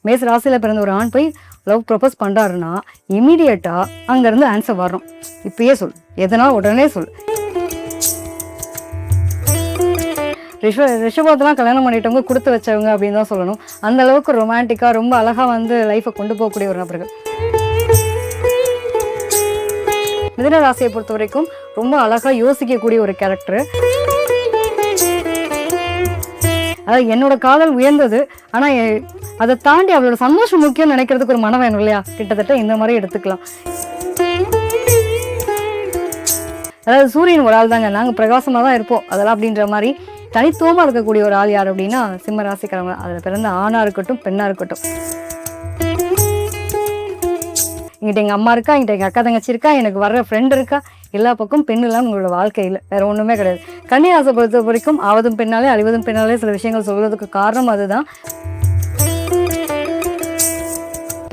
மேச ராசியில பிறந்த ஒரு ஆண் போய் லவ் ப்ரப்போஸ் பண்றாருன்னா இமீடியட்டா அங்க இருந்து ஆன்சர் வரணும். இப்பயே சொல், எதனா உடனே சொல். ரிஷபத்தெல்லாம் கல்யாணம் பண்ணிட்டவங்க கொடுத்து வச்சவங்க அப்படின்னு தான் சொல்லணும். அந்த அளவுக்கு ரொமான்டிக்கா ரொம்ப அழகா வந்து லைஃபை கொண்டு போகக்கூடிய ஒரு நபர்கள். மிதுன ராசியை பொறுத்த வரைக்கும் ரொம்ப அழகா யோசிக்கக்கூடிய ஒரு கேரக்டர். அதாவது என்னோட காதல் உயர்ந்தது, ஆனா அதை தாண்டி அவளோட சந்தோஷம் முக்கியம் நினைக்கிறதுக்கு ஒரு மனம் வேணும் இல்லையா? கிட்டத்தட்ட இந்த மாதிரி எடுத்துக்கலாம். அதாவது சூரியன் ஒரு ஆள் தாங்க, நாங்கள் பிரகாசமா தான் இருப்போம் அதெல்லாம் அப்படின்ற மாதிரி தனித்துவமா இருக்கக்கூடிய ஒரு ஆள் யார் அப்படின்னா சிம்ம ராசிக்காரங்க. அதுல பிறந்த ஆணா இருக்கட்டும் பெண்ணா இருக்கட்டும். எங்கிட்ட எங்க அம்மா இருக்கா, எங்கிட்ட எங்க அக்கா தங்கச்சி இருக்கா, எனக்கு வர்ற ஃப்ரெண்ட் இருக்கா, எல்லா பக்கம் பெண் இல்லாமல் உங்களோட வாழ்க்கையில் வேற ஒண்ணுமே கிடையாது. கன்னி ராசியை பொறுத்த வரைக்கும் ஆவதும் பெண்ணாலே அழிவதும் பெண்ணாலே சில விஷயங்கள் சொல்றதுக்கு காரணம் அதுதான்.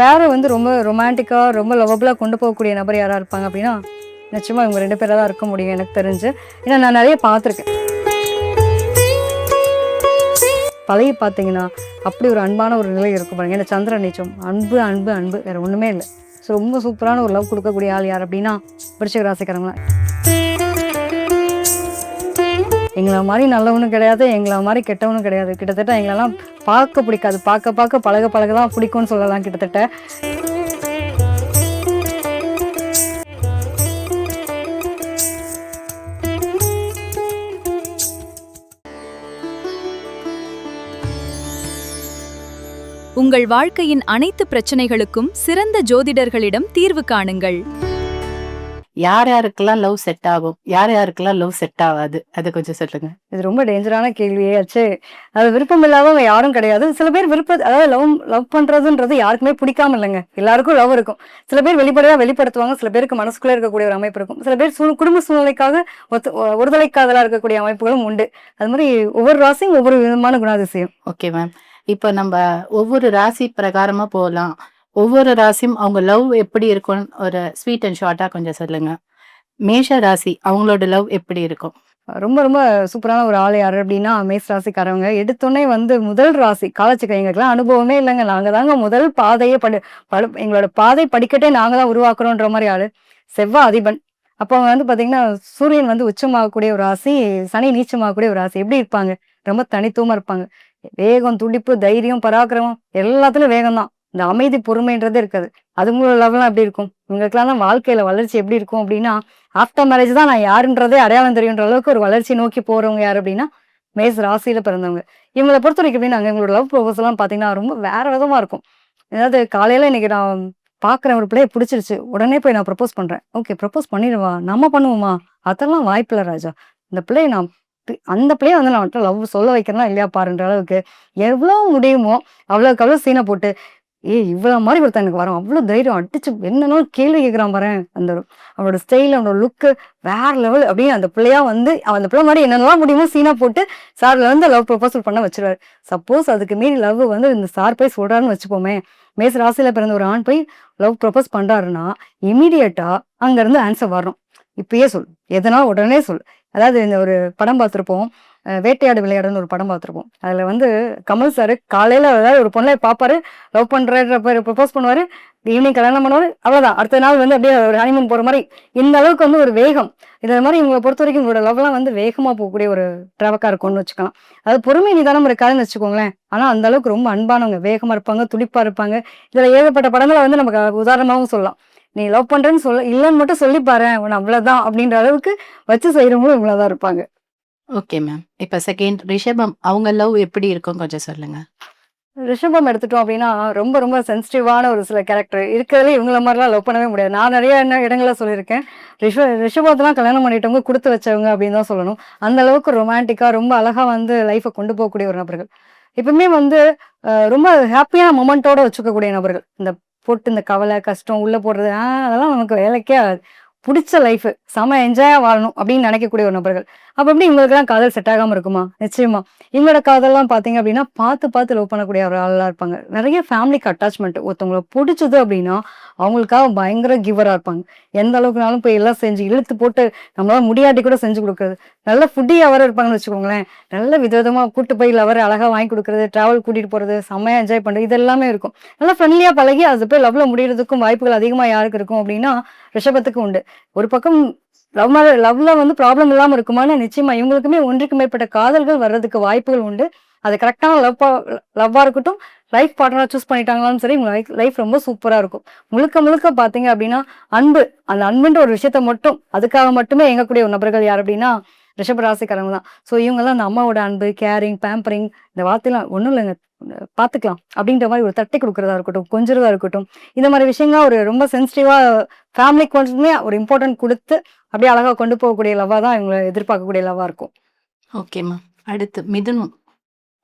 பேரை வந்து ரொம்ப ரொமான்டிக்கா ரொம்ப லவபிளா கொண்டு போகக்கூடிய நபர் யாரா இருப்பாங்க அப்படின்னா நிச்சயமா இவங்க 2 பேரா தான் இருக்க முடியும் எனக்கு தெரிஞ்சு. ஏன்னா நான் நிறைய பார்த்துருக்கேன். பழகி பார்த்தீங்கன்னா அப்படி ஒரு அன்பான ஒரு நிலை இருக்கும் பாருங்க. ஏன்னா சந்திர நீச்சம், அன்பு அன்பு அன்பு, வேற ஒண்ணுமே இல்லை. ஸோ ரொம்ப சூப்பரான ஒரு லவ் கொடுக்கக்கூடிய ஆள் யார் அப்படின்னா விருச்சிக ராசிக்காரங்களா. எங்களை மாதிரி நல்லவனும் கிடையாது, எங்களை மாதிரி கெட்டவனும் கிடையாது. கிட்டத்தட்ட எங்களெல்லாம் பார்க்க பிடிக்காது, பார்க்க பார்க்க பழக பழக தான் பிடிக்கும்னு சொல்லலாம் கிட்டத்தட்ட. உங்கள் வாழ்க்கையின் அனைத்து பிரச்சனைகளுக்கும் சிறந்த ஜோதிடர்களிடம் தீர்வு காணுங்கள். யார் யாருக்கெல்லாம் லவ் செட் ஆகும், யார் யாருக்கெல்லாம் லவ் செட் ஆகாது, அதை கொஞ்சம் சொல்லுங்க. இது ரொம்ப டேஞ்சரான கேள்வியே ஆச்சு. அது விருப்பம் இல்லாதவங்க யாரும் கிடையாது. சில பேர் அதாவது லவ் பண்றதுன்றது யாருக்குமே பிடிக்காம இல்லைங்க. எல்லாருக்கும் லவ் இருக்கும். சில பேர் வெளிப்படையா வெளிப்படுத்துவாங்க, சில பேருக்கு மனசுக்குள்ளே இருக்கக்கூடிய ஒரு அமைப்பு இருக்கும். சில பேர் குடும்ப சூழ்நிலைக்காக ஒருதலை காதலா இருக்கக்கூடிய அமைப்புகளும் உண்டு. அது மாதிரி ஒவ்வொரு ராசியும் ஒவ்வொரு விதமான குணாதிசயம். ஓகே மேம், இப்போ நம்ம ஒவ்வொரு ராசி பிரகாரமா போகலாம். ஒவ்வொரு ராசியும் அவங்க லவ் எப்படி இருக்கும்னு ஒரு ஸ்வீட் அண்ட் ஷார்ட்டா கொஞ்சம் சொல்லுங்க. மேஷ ராசி அவங்களோட லவ் எப்படி இருக்கும்? ரொம்ப ரொம்ப சூப்பரான ஒரு ஆள் யாரு அப்படின்னா மேஷ ராசிக்காரவங்க. எடுத்தோடனே வந்து முதல் ராசி காலச்சுக்க, எங்களுக்குலாம் அனுபவமே இல்லைங்க, நாங்க தாங்க முதல் பாதையே எங்களோட பாதை படிக்கட்டே நாங்க தான் உருவாக்குறோன்ற மாதிரி ஆளு செவ்வாய் அதிபன். அப்போ அவங்க வந்து பாத்தீங்கன்னா சூரியன் வந்து உச்சமாகக்கூடிய ஒரு ராசி, சனி நீச்சமாகக்கூடிய ஒரு ராசி. எப்படி இருப்பாங்க? ரொம்ப தனித்துவமா இருப்பாங்க. வேகம், துடிப்பு, தைரியம், பராக்கிரமம் எல்லாத்துலயும் வேகம் தான். இந்த அமைதி பொறுமைன்றதே இருக்காது. அதுங்களோட லெவலாம் எப்படி இருக்கும்? இவங்களுக்குலாம் தான் வாழ்க்கையில வளர்ச்சி எப்படி இருக்கும் அப்படின்னா ஆஃப்டர் மேரேஜ் தான் நான் யாருன்றதே அடையாளம் தெரியுன்ற அளவுக்கு ஒரு வளர்ச்சி நோக்கி போறவங்க யாரு அப்படின்னா மேஷ ராசியில பிறந்தவங்க. இவங்களை பொறுத்த வரைக்கும் எப்படின்னா எங்களோட லவ் ப்ரோபோசல் எல்லாம் பாத்தீங்கன்னா ரொம்ப வேற விதமா இருக்கும். அதாவது காலையில இன்னைக்கு நான் பாக்குறேன், ஒரு பிள்ளைய பிடிச்சிருச்சு, உடனே போய் நான் ப்ரப்போஸ் பண்றேன். ஓகே ப்ரப்போஸ் பண்ணிடுவா, நம்ம பண்ணுவோமா? அதெல்லாம் வாய்ப்பில்லை ராஜா. இந்த பிள்ளைய நான் அந்த பிள்ளைய வந்து நான் லவ் சொல்ல வைக்கிறேன்னா இல்லையா பாருன்ற அளவுக்கு எவ்வளவு முடியுமோ அவ்வளவுக்கு அவ்வளவு சீனை போட்டு இவ்வளவு மாதிரி ஒருத்தன் எனக்கு வரும், அவ்வளவு தைரியம், அடிச்சு என்னன்னாலும் கேள்வி கேட்கிறான் பாரு. அந்த அவனோட ஸ்டைல், அவனோட லுக்கு வேற லெவல் அப்படின்னு அந்த பிள்ளையா வந்து அந்த பிள்ளை மாதிரி என்னென்னலாம் முடியுமோ சீனா போட்டு சார்ல வந்து லவ் ப்ரொபோசல் பண்ண வச்சிருவாரு. சப்போஸ் அதுக்கு மீறி லவ் வந்து இந்த சார் போய் சொல்றாருன்னு வச்சுப்போமே, மேச ராசியில பிறந்த ஒரு ஆண் போய் லவ் ப்ரொபோஸ் பண்றாருன்னா இமீடியட்டா அங்க இருந்து ஆன்சர் வரணும். இப்பயே சொல், எதனா உடனே சொல். அதாவது இந்த ஒரு படம் பார்த்துருப்போம், வேட்டையாடு விளையாடுன்னு ஒரு படம் பார்த்துருப்போம். அதுல வந்து கமல் சார் காலையில ஏதாவது ஒரு பொண்ணை பார்ப்பாரு, லவ் பண்ற ப்ரப்போஸ் பண்ணுவாரு, ஈவினிங் கல்யாணம் பண்ணுவாரு, அவ்வளவுதான். அடுத்த நாள் வந்து அப்படியே ஒரு ஹனிமூன் போற மாதிரி. இந்த அளவுக்கு வந்து ஒரு வேகம். இதை மாதிரி இவங்களை பொறுத்த வரைக்கும் இவங்களோட லவ்லாம் வந்து வேகமா போகக்கூடிய ஒரு டிராவக்கா இருக்கும்னு வச்சுக்கலாம். அது பொறுமை நிதானம் இருக்காதுன்னு வச்சுக்கோங்களேன். ஆனா அந்த அளவுக்கு ரொம்ப அன்பானவங்க, வேகமா இருப்பாங்க, துடிப்பா இருப்பாங்க. இதுல ஏகப்பட்ட படங்களை வந்து நமக்கு உதாரணமாகவும் சொல்லலாம். நீ லவ் பண்றேன்னு சொல்ல இல்லைன்னு மட்டும் சொல்லி பாரு, உன் அவ்வளவுதான் அப்படின்ற அளவுக்கு வச்சு செய்யறவங்களும் இவ்வளவுதான் இருப்பாங்க. ஓகே மேம், இப்ப செகண்ட் ரிஷபம் அவங்க லவ் எப்படி இருக்கும் கொஞ்சம் சொல்லுங்க. ரிஷபம் எடுத்துட்டோம் அப்படின்னா ரொம்ப ரொம்ப சென்சிட்டிவான ஒரு சில கேரக்டர் இருக்கிறதுல இவங்கள மாதிரிலாம் லவ் பண்ணவே முடியாது. நான் நிறைய இடங்களை சொல்லியிருக்கேன். ரிஷபத்தெல்லாம் கல்யாணம் பண்ணிட்டவங்க கொடுத்து வச்சவங்க அப்படின்னு தான் சொல்லணும். அந்த அளவுக்கு ரொமான்டிக்கா ரொம்ப அழகா வந்து லைஃபை கொண்டு போகக்கூடிய ஒரு நபர்கள். எப்பவுமே வந்து ரொம்ப ஹாப்பியான மொமெண்டோட வச்சுக்கக்கூடிய நபர்கள். இந்த போட்டு இந்த கவலை கஷ்டம் உள்ள போடுறது அதெல்லாம் நமக்கு வேலைக்கே ஆகாது. புடிச்ச லைஃப் செம என்ஜாயா வாழணும் அப்படின்னு நினைக்கக்கூடிய ஒரு நபர்கள். அப்ப எப்படி இவங்களுக்கெல்லாம் காதல் செட் ஆகாம இருக்குமா? நிச்சயமா. இவங்களோட காதல்லாம் பார்த்தீங்க அப்படின்னா, பார்த்து லவ் பண்ணக்கூடிய ஒரு ஆளா இருப்பாங்க. நெறைய ஃபேமிலிக்கு அட்டாச்மெண்ட். ஒருத்தவங்கள புடிச்சது அப்படின்னா, அவங்களுக்காக பயங்கர கிவரா இருப்பாங்க. எந்த அளவுக்குனாலும் போய் எல்லாம் செஞ்சு இழுத்து போட்டு நம்மளால முடியாட்டி கூட செஞ்சு குடுக்குறது. நல்ல ஃபுட்டியா வேற இருப்பாங்கன்னு வச்சுக்கோங்களேன். நல்ல விதவிதமா கூட்டு போய் லவர் அழகா வாங்கி குடுக்குறது, டிராவல் கூட்டிட்டு போறது, செம்மையா என்ஜாய் பண்றது இது எல்லாமே இருக்கும். நல்லா ஃப்ரெண்ட்லியா பழகி அது போய் லவ்ல முடியறதுக்கும் வாய்ப்புகள் அதிகமா யாருக்கு இருக்கும் அப்படின்னா, ரிஷபத்துக்கு உண்டு. ஒரு பக்கம் லவ்ல வந்து ப்ராப்ளம் இல்லாம இருக்குமானா, நிச்சயமா இவங்களுக்குமே ஒன்றுக்கு மேற்பட்ட காதல்கள் வர்றதுக்கு வாய்ப்புகள் உண்டு. அது கரெக்ட்டான லவ்வா இருக்கட்டும், லைஃப் பார்ட்னரா சூஸ் பண்ணிட்டாங்கனாலும் சரி, உங்க லைஃப் ரொம்ப சூப்பரா இருக்கும். முழுக்க பார்த்தீங்க அப்படின்னா, அன்பு. அந்த அன்புன்ற ஒரு விஷயத்த மட்டும் அதுக்காக மட்டுமே இயங்கக்கூடிய ஒரு நபர்கள் யார் அப்படின்னா, ரிஷப ராசிக்காரங்க தான். ஸோ இவங்கலாம் அந்த அம்மாவோட அன்பு, கேரிங், பேம்பரிங் இந்த வார்த்தைலாம் ஒண்ணும் இல்லங்க. பார்த்துக்கலாம் அப்படின்ற மாரி ஒரு தட்டி குடுக்குறதா இருக்கட்டும், கொஞ்சுறதா இருக்கட்டும், இந்த மாரி விஷயங்கள்லாம் ஒரு ரொம்ப சென்சிட்டிவா ஃபேமிலிக்கு மட்டுமே ஒரு இம்பார்ட்டன்ட் குடுத்து, அப்படியே அழகா கொண்டு போகக்கூடிய லவ்வா தான் இவங்க எதிர்பார்க்கக்கூடிய லவ்வா இருக்கும். ஓகேம்மா. அடுத்து மிதுனம்.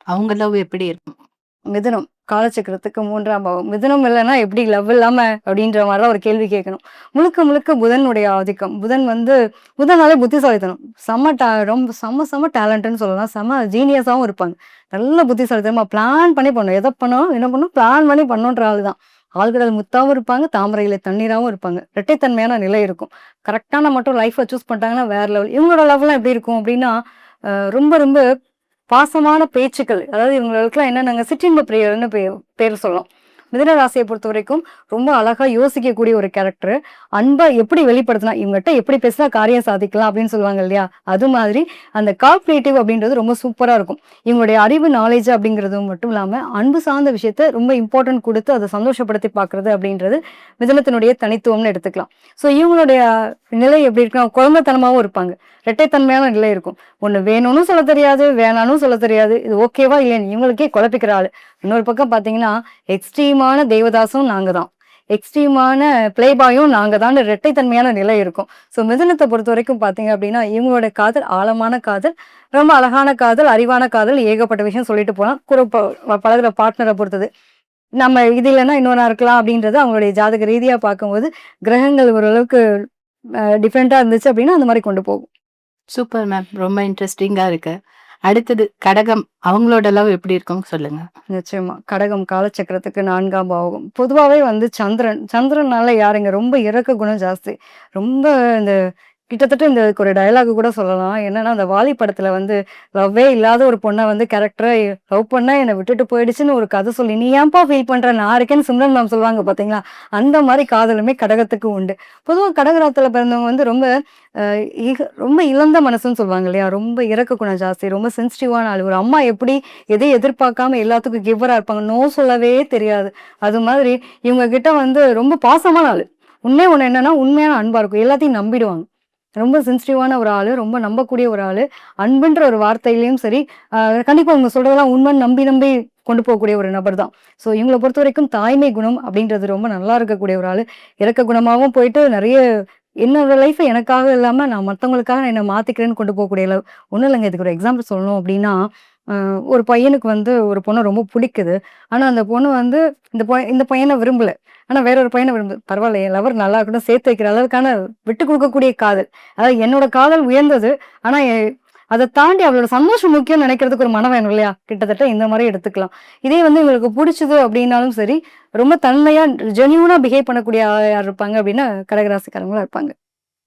அவங்க லவ் எப்படி இருக்கும்? மிதுனம் காலச்சக்கரத்துக்கு 3ஆம் பாவம். மிதுனம் இல்லன்னா எப்படி லவ் இல்லாம அப்படின்ற மாரி தான் ஒரு கேள்வி கேட்கணும். முழுக்க புதனுடைய ஆதிக்கம். புதன்னாலே புத்திசாலித்தனம். செம்ம டேலண்ட்ன்னு சொல்லலாம். செம்ம ஜீனியஸாவும் இருப்பாங்க. நல்ல புத்திசாலித்தனமா பிளான் பண்ணி பண்ணணும். எத பண்ணணும், என்ன பண்ணணும், பிளான் பண்ணி பண்ணணுன்ற ஆளு தான். ஆழ்கடல் முத்தாவும் இருப்பாங்க, தாமரையில தண்ணீராவும் இருப்பாங்க. இரட்டைத்தன்மையான நிலை இருக்கும். கரெக்ட்டான மட்டும் லைஃப்ப சூஸ் பண்ணிட்டாங்கன்னா வேற லெவல். இவங்களோட லவ்லாம் எப்படி இருக்கும் அப்படின்னா, ரொம்ப பாசமான பேச்சுக்கள். அதாவது இவங்களுக்கெல்லாம் என்னன்னாங்க சிற்றின்ப பிரியர்ன்னு பேர் சொல்லலாம். மிதுன ராசியை பொறுத்தவரைக்கும் ரொம்ப அழகா யோசிக்கக்கூடிய ஒரு கேரக்டர். அன்ப எப்படி வெளிப்படுத்தினா, இவங்ககிட்ட எப்படி பேசினா காரியம் சாதிக்கலாம் அப்படின்னு சொல்லுவாங்க இல்லையா? அது மாதிரி அந்த கால்குலேட்டிவ் அப்படின்றது ரொம்ப சூப்பரா இருக்கும். இவங்களுடைய அறிவு, நாலேட்ஜ் அப்படிங்கிறது மட்டும் இல்லாம, அன்பு சார்ந்த விஷயத்த ரொம்ப இம்பார்ட்டன்ட் குடுத்து அத சந்தோஷப்படுத்தி பார்க்கிறது அப்படின்றது மிதுனத்தினுடைய தனித்துவம்னு எடுத்துக்கலாம். ஸோ இவங்களுடைய நிலை எப்படி இருக்குன்னா, குழந்தைத்தனமாவும் இருப்பாங்க. இரட்டைத்தன்மையான நிலை இருக்கும். ஒண்ணு வேணும்னு சொல்ல தெரியாது, வேணாம்னு சொல்ல தெரியாது. இது ஓகேவா இல்லையான்னு இவங்களுக்கே குழப்பிக்கிற ஆளு. இன்னொரு பக்கம் பார்த்தீங்கன்னா, எக்ஸ்ட்ரீமான தேவதாசும் நாங்க தான். எக்ஸ்ட்ரீமான பிளே பாயும் நாங்க தான் இரட்டைத்தன்மையான நிலை இருக்கும். ஸோ மிதுனத்தை பொறுத்தவரைக்கும் பார்த்தீங்க அப்படின்னா, இவங்களோட காதல் ஆழமான காதல், ரொம்ப அழகான காதல், அறிவான காதல், ஏகப்பட்ட விஷயம் சொல்லிட்டு போலாம். கூட பழகுற பார்ட்னரை பொறுத்தது. நம்ம இது இல்லைன்னா இன்னொன்னா இருக்கலாம் அப்படின்றது அவங்களுடைய ஜாதக ரீதியா பார்க்கும்போது, கிரகங்கள் ஓரளவுக்கு டிஃப்ரெண்ட்டா இருந்துச்சு அப்படின்னா, அந்த மாரி கொண்டு போகும். Super ma'am. ரொம்ப இன்ட்ரெஸ்டிங்கா இருக்கு. அடுத்தது கடகம். அவங்களோட லவ் எப்படி இருக்கும்னு சொல்லுங்க. நிச்சயமா. கடகம் காலச்சக்கரத்துக்கு 4ஆம் பாவகம். பொதுவாவே வந்து சந்திரன்னால யாருங்க ரொம்ப இரக்க குணம் ஜாஸ்தி. ரொம்ப இந்த கிட்டத்தட்ட இந்த ஒரு டயலாக் கூட சொல்லலாம். என்னன்னா, அந்த வாலி படத்துல வந்து லவ்வே இல்லாத ஒரு பொண்ண வந்து கேரக்டரா லவ் பண்ணா என்ன விட்டுட்டு போயிடுச்சுன்னு ஒரு கதை சொல்லி, "நீ ஏன்பா ஃபீல் பண்ற? நான் இருக்கேன்னு" சிம்ரன் மேம் சொல்லுவாங்க பார்த்தீங்களா? அந்த மாரி காதலுமே கடகத்துக்கு உண்டு. பொதுவா கடகராத்துல பிறந்தவங்க வந்து அ ரொம்ப இளந்த மனசுன்னு சொல்லுவாங்க இல்லையா? ரொம்ப இரக்க குணம் ஜாஸ்தி, ரொம்ப சென்சிட்டிவான ஆளு. ஒரு அம்மா எப்படி எதையும் எதிர்பார்க்காம எல்லாத்துக்கும் கிவ்வரா இருப்பாங்க. நோ சொல்லவே தெரியாது. அது மாதிரி இவங்க கிட்ட வந்து ரொம்ப பாசமான ஆளு. ஒண்ணே ஒண்ணு என்னன்னா, உண்மையான அன்பா இருக்கும். எல்லாத்தையும் நம்பிடுவாங்க. ரொம்ப சென்சிட்டிவான ஒரு ஆளு. ரொம்ப நம்பக்கூடிய ஒரு ஆளு. அன்புன்ற ஒரு வார்த்தையிலயும் சரி, அ கண்டிப்பா அவங்க சொல்றதெல்லாம் உண்மைன்னு நம்பி கொண்டு போகக்கூடிய ஒரு நபர் தான். ஸோ இவங்கள பொறுத்தவரைக்கும் தாய்மை குணம் அப்படின்றது ரொம்ப நல்லா இருக்கக்கூடிய ஒரு ஆளு. இரக்க குணமாவும் போயிட்டு நெறைய என்னோட லைஃப்ப எனக்காக இல்லாம நான் மத்தவங்களுக்காக என்ன மாத்திக்கிறேன்னு கொண்டு போகக்கூடிய அளவு. ஒண்ணும் இல்லங்க. இதுக்கு ஒரு எக்ஸாம்பிள் சொல்லணும் அப்படின்னா, அ ஒரு பையனுக்கு வந்து ஒரு பொண்ண ரொம்ப புடிக்குது. ஆனா அந்த பொண்ணு வந்து இந்த பையன விரும்பல. ஆனா வேற ஒரு பையன விரும்புது. பரவால்ல என் லவர் நல்லா இருக்கட்டும் சேர்த்து வைக்கிற அளவுக்கான விட்டு குடுக்கக்கூடிய காதல். அதாவது என்னோட காதல் உயர்ந்தது. ஆனா அத தாண்டி அவளோட சந்தோஷம் முக்கியம்னு நெனைக்கிறதுக்கு ஒரு மனம் வேணும் இல்லையா? கிட்டத்தட்ட இந்த மாரி எடுத்துக்கலாம். இதே வந்து இவங்களுக்கு புடிச்சது அப்படின்னாலும் சரி, ரொம்ப தன்மையா ஜென்யூனா பிஹேவ் பண்ணக்கூடிய யார் இருப்பாங்க அப்படின்னா, கடகராசிக்காரங்களா இருப்பாங்க.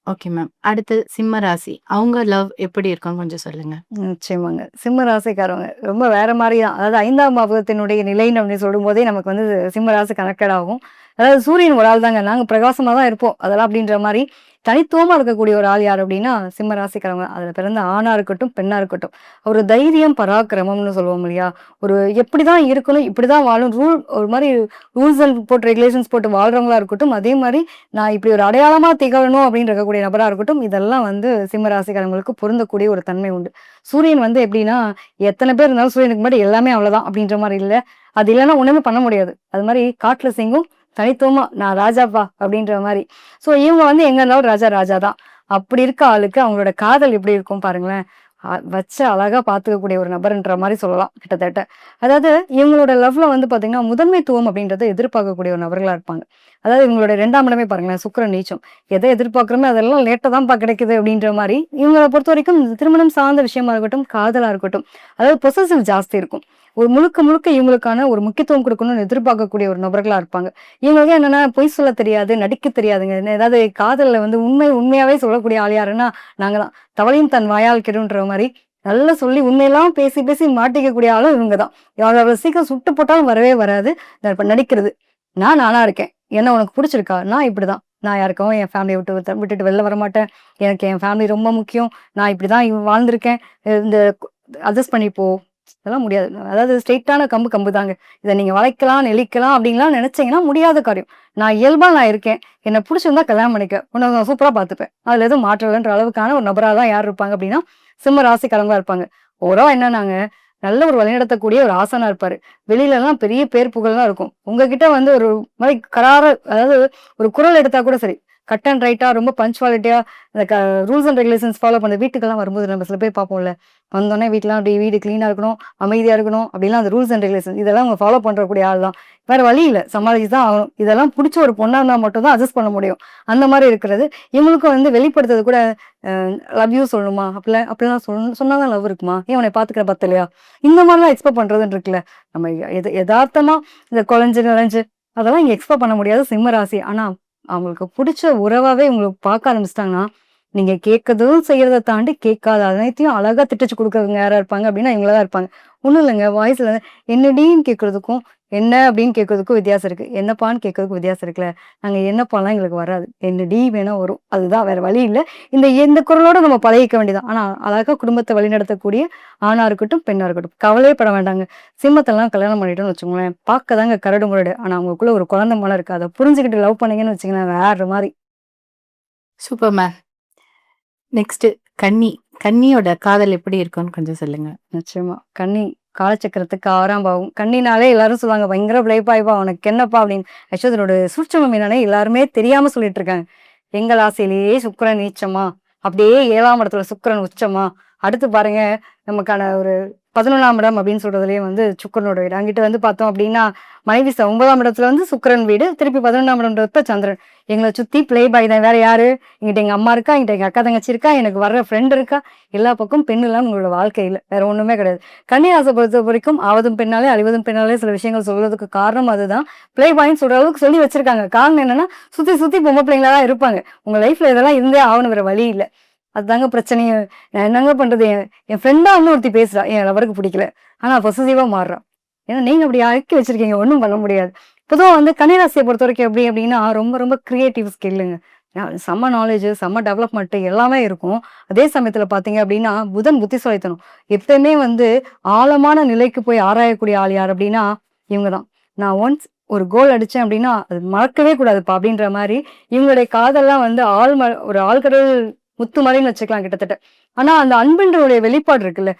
Okay ma'am. அடுத்து சிம்ம ராசி. அவங்க லவ் எப்படி இருக்கும்னு கொஞ்சம் சொல்லுங்க. நிச்சயமாங்க. சிம்ம ராசிக்காரவங்க ரொம்ப வேற மாரி தான். அதாவது 5ஆம் பாவகத்தினுடைய நிலைன்னு அப்படின்னு சொல்லும்போதே நமக்கு வந்து சிம்ம ராசி கனெக்டட் ஆகும். அதாவது சூரியன் ஒரு ஆள் தாங்க. நாங்க பிரகாசமா தான் இருப்போம். அதெல்லாம் அப்படின்ற மாரி தனித்துவமா இருக்கக்கூடிய ஒரு ஆள் யார் அப்படின்னா, சிம்ம ராசிக்காரவங்க. அதுல பிறந்த ஆணா இருக்கட்டும், பெண்ணா இருக்கட்டும். ஒரு தைரியம், பராக்கிரமம்னு சொல்லுவோம் இல்லையா? ஒரு எப்படிதான் இருக்கணும், இப்படிதான் வாழணும், ஒரு மாரி ரூல்ஸ் அண்ட் போட்டு ரெகுலேஷன்ஸ் போட்டு வாழ்றவங்களா இருக்கட்டும். அதே மாரி நான் இப்படி ஒரு அடையாளமா திகழணும் அப்படின்னு இருக்கக்கூடிய நபரா இருக்கட்டும். இதெல்லாம் வந்து சிம்ம ராசிக்காரங்களுக்கு பொருந்தக்கூடிய ஒரு தன்மை உண்டு. சூரியன் வந்து எப்படின்னா, எத்தன பேர் இருந்தாலும் சூரியனுக்கு முன்னாடி எல்லாமே அவ்வளோதான் அப்படின்ற மாரி இல்ல. அது இல்லன்னா ஒண்ணுமே பண்ண முடியாது. அது மாரி காட்டுல சிங்கம் தனித்துவமா நான் ராஜாப்பா அப்படின்ற மாரி. ஸோ இவங்க வந்து எங்க இருந்தாலும் ராஜா தான். அப்படி இருக்க ஆளுக்கு அவங்களோட காதல் எப்படி இருக்கும் பாருங்களேன். வச்சு அழகா பார்த்துக்கக்கூடிய ஒரு நபர்ன்ற மாரி சொல்லலாம் கிட்டத்தட்ட. அதாவது இவங்களோட லவ்ல வந்து பார்த்தீங்கன்னா, முதன்மைத்துவம் அப்படின்றத எதிர்பார்க்கக்கூடிய ஒரு நபர்களா இருப்பாங்க. அதாவது இவங்களோட 2ஆம் இடமே பாருங்களேன், சுக்கிரன் நீச்சம். எத எதிர்பார்க்கிறோமோ அதெல்லாம் லேட்டா தான்ப்பா கிடைக்குது அப்படின்ற மாரி, இவங்கள பொறுத்தவரைக்கும் திருமணம் சார்ந்த விஷயமா இருக்கட்டும், காதலா இருக்கட்டும், அதாவது பொசசிவ் ஜாஸ்தி இருக்கும். ஒரு முழுக்க முழுக்க இவங்களுக்கான ஒரு முக்கியத்துவம் குடுக்கணும்னு எதிர்பார்க்கக்கூடிய ஒரு நபர்களா இருப்பாங்க. இவங்களுக்கு என்னன்னா பொய் சொல்ல தெரியாது, நடிக்க தெரியாதுங்க. ஏதாவது காதல்ல வந்து உண்மையாவே சொல்லக்கூடிய ஆள் யாருன்னா, நாங்க தான். "தவளையும் தன் வாயால் கெடும்ன்ற" மாரி நல்லா சொல்லி உண்மையெல்லாம் பேசி பேசி மாட்டிக்கக்கூடிய ஆளும் இவங்க தான். அவ்வளோ சீக்கிரம் சுட்டு போட்டாலும் வரவே வராது. இப்ப நடிக்கிறது. நானா இருக்கேன். என்ன உனக்கு புடிச்சிருக்கா? நான் இப்படிதான். நான் யாருக்காகவும் என் ஃபேமிலிய விட்டுட்டு வெளில வரமாட்டேன். எனக்கு என் ஃபேமிலி ரொம்ப முக்கியம். நான் இப்படிதான் வாழ்ந்திருக்கேன். இந்த அட்ஜஸ்ட் பண்ணி போ. அதெல்லாம் முடியாது. அதாவது ஸ்ட்ரெய்ட்டான கம்பு கம்பு தாங்க. இத நீங்க வளைக்கலாம், நெளிக்கலாம் அப்படின்லாம் நெனச்சீங்கன்னா முடியாத காரியம். நான் இருக்கேன். என்ன புடிச்சிருந்தா கல்யாணம் பண்ணிக்க. உன்ன நான் சூப்பரா பார்த்துப்பேன். அதுல எதுவும் மாற்றம் இல்லன்ற அளவுக்கான ஒரு நபரா தான் யார் இருப்பாங்க அப்படின்னா, சிம்ம ராசிக்காரங்களா இருப்பாங்க. ஓவரா என்னன்னாங்க, நல்ல ஒரு வழிநடத்தக்கூடிய ஒரு ஆசானா இருப்பாரு. வெளிலலாம் பெரிய பேர் புகழ்லாம் இருக்கும். உங்ககிட்ட வந்து ஒரு மாரி அதாவது ஒரு குரல் எடுத்தா கூட சரி. கட் அண்ட் ரைட்டா ரொம்ப பங்க்சுவாலிட்டியா இந்த ரூல்ஸ் அண்ட் ரெகுலேஷன்ஸ் ஃபாலோ பண்ண வீட்டுக்கெல்லாம் வரும்போது நம்ம சில பேர் பார்ப்போம்ல. வந்தோனே வீட்லாம் அப்படியே வீடு கிளீனா இருக்கணும், அமைதியா இருக்கணும். அப்படிலாம் அந்த ரூல்ஸ் அண்ட் ரெகுலேஷன்ஸ் இதெல்லாம் அவங்க ஃபாலோ பண்றக்கூடிய ஆள் தான். வேற வழி இல்ல. சமாளிச்சு தான் ஆகணும். இதெல்லாம் புடிச்ச ஒரு பொண்ணா இருந்தா மட்டும் தான் அட்ஜஸ்ட் பண்ண முடியும். அந்த மாரி இருக்கிறது. இவங்களுக்கும் வந்து வெளிப்படுத்துறது கூட அ லவ் யூ சொல்லணுமா? அப்படிலாம் சொன்னா தான் லவ் இருக்குமா? ஏன் உன்னைய பார்த்துக்கிற பத்தலையா? இந்த மாரிலாம் எக்ஸ்பெக்ட் பண்றதுன்னு இருக்குல்ல. நம்ம எதார்த்தமா இந்த கொலஞ்சு நெளஞ்சு அதெல்லாம் இங்க எக்ஸ்பெக்ட் பண்ண முடியாது சிம்ம ராசி. ஆனா அவங்களுக்கு புடிச்ச உறவாவே உங்களுக்கு பார்க்க ஆரம்பிச்சுட்டாங்கன்னா, நீங்க கேட்கறதும் செய்யறத தாண்டி கேட்காத அனைத்தையும் அழகா திட்டச்சு குடுக்குறவங்க யாரா இருப்பாங்க அப்படின்னா, இவங்களா தான் இருப்பாங்க. ஒண்ணும் இல்லங்க. வாய்ஸ்ல என்னடின்னு கேட்கறதுக்கும், என்ன அப்படின்னு கேட்கறதுக்கும் வித்தியாசம் இருக்கு. என்னப்பான்னு கேட்கறதுக்கும் வித்தியாசம் இருக்குல்ல. நாங்க என்னப்பாலாம் எங்களுக்கு வராது. என்னடி வேணா வரும். அதுதான் வேற வழி இல்ல. இந்த குரலோட நம்ம பழகிக்க வேண்டியதுதான். ஆனா அழகா குடும்பத்த வழிநடத்தக்கூடிய ஆணா இருக்கட்டும், பெண்ணா இருக்கட்டும். கவலையே பட வேண்டாங்க. சிம்மத்தெல்லாம் கல்யாணம் பண்ணிட்டோம்னு வச்சுக்கோங்களேன், பார்க்க தாங்க கரடு முரடு. ஆனா அவங்களுக்குள்ள ஒரு குழந்தை மனம் இருக்கு. அத புரிஞ்சுகிட்டு லவ் பண்ணீங்கன்னு வச்சுக்கங்களேன், வேற மாரி. Super ma'am. நெக்ஸ்ட் கன்னி. கன்னியோட காதல் எப்படி இருக்கும்னு கொஞ்சம் சொல்லுங்க. நிச்சயமா. கன்னி காலச்சக்கரத்துக்கு 6ஆம் பாவம். கன்னினாலே எல்லாரும் சொல்லுவாங்க, "பயங்கர பிழைப்பாய்ப்பா, உனக்கு என்னப்பா?" அப்படின்னு. ஆக்சுவலி இதனோட சூட்சுமம் என்னன்னே எல்லாருமே தெரியாம சொல்லிட்டு இருக்காங்க. எங்க ராசியிலேயே சுக்கிரன் நீச்சமா, அப்படியே 7ஆம் இடத்துல சுக்கிரன் உச்சமா, அடுத்து பாருங்க நமக்கான ஒரு 11ஆம் இடம் அப்படின்னு சொல்றதுலயே வந்து சுக்கிரனோட வீடு. அங்கிட்டு வந்து பார்த்தோம் அப்படின்னா, மனைவி 9ஆம் இடத்துல வந்து சுக்கிரன் வீடு, திருப்பி 11ஆம் இடம்ன்றப்ப சந்திரன். எங்கள சுத்தி பிளே பாய் தான். வேற யாரு? இங்கிட்ட எங்க அம்மா இருக்கா, இங்கிட்ட எங்க அக்கா தங்கச்சி இருக்கா, எனக்கு வர்ற ஃப்ரெண்ட் இருக்கா, எல்லா பக்கம் பெண் இல்லாம உங்களோட வாழ்க்கை இல்ல. வேற ஒண்ணுமே கிடையாது. கன்னி ராசிய பொறுத்தவரைக்கும் ஆவதும் பெண்ணாலே, அழிவதும் பெண்ணாலே சில விஷயங்கள் சொல்றதுக்கு காரணம் அதுதான். பிளே பாய்ன்னு சொல்ற அளவுக்கு சொல்லி வச்சிருக்காங்க. காரணம் என்னன்னா, சுத்தி சுத்தி பொம்பள பிள்ளைங்களா தான் இருப்பாங்க. உங்க லைஃப்ல இதெல்லாம் இருந்தே ஆகணும். வேற வழி இல்ல. அதுதாங்க பிரச்சனையே. நான் என்னங்க பண்றது? என் என் ஃப்ரெண்டா இன்னொருத்தி பேசுறா. என் லவருக்கு பிடிக்கல. ஆனா பொசசிவா மாறுறா. ஏன்னா நீங்க அப்படி ஆக்கி வச்சிருக்கீங்க. ஒண்ணும் பண்ண முடியாது. பொதுவா வந்து கன்னிராசிய பொறுத்தவரைக்கும் எப்படி அப்படின்னா, ரொம்ப ரொம்ப கிரியேட்டிவ் ஸ்கில்லுங்க. செம்ம நாலேட்ஜ், செம்ம டெவலப்மெண்ட் எல்லாமே இருக்கும். அதே சமயத்துல பார்த்தீங்க அப்படின்னா, புதன் புத்திசாலித்தனம். எப்பயுமே வந்து ஆழமான நிலைக்கு போய் ஆராயக்கூடிய ஆள் யார் அப்படின்னா, இவங்க தான். நான் ஒன்ஸ் ஒரு கோல் அடிச்சேன் அப்படின்னா, அது மறக்கவே கூடாதுப்பா அப்படின்ற மாரி, இவங்களுடைய காதல்லாம் வந்து ஒரு ஆழ்கடல் முத்துமலைன்னு வச்சுக்கலாம் கிட்டத்தட்ட. ஆனா அந்த அன்புன்றவுடைய வெளிப்பாடு இருக்குல்ல,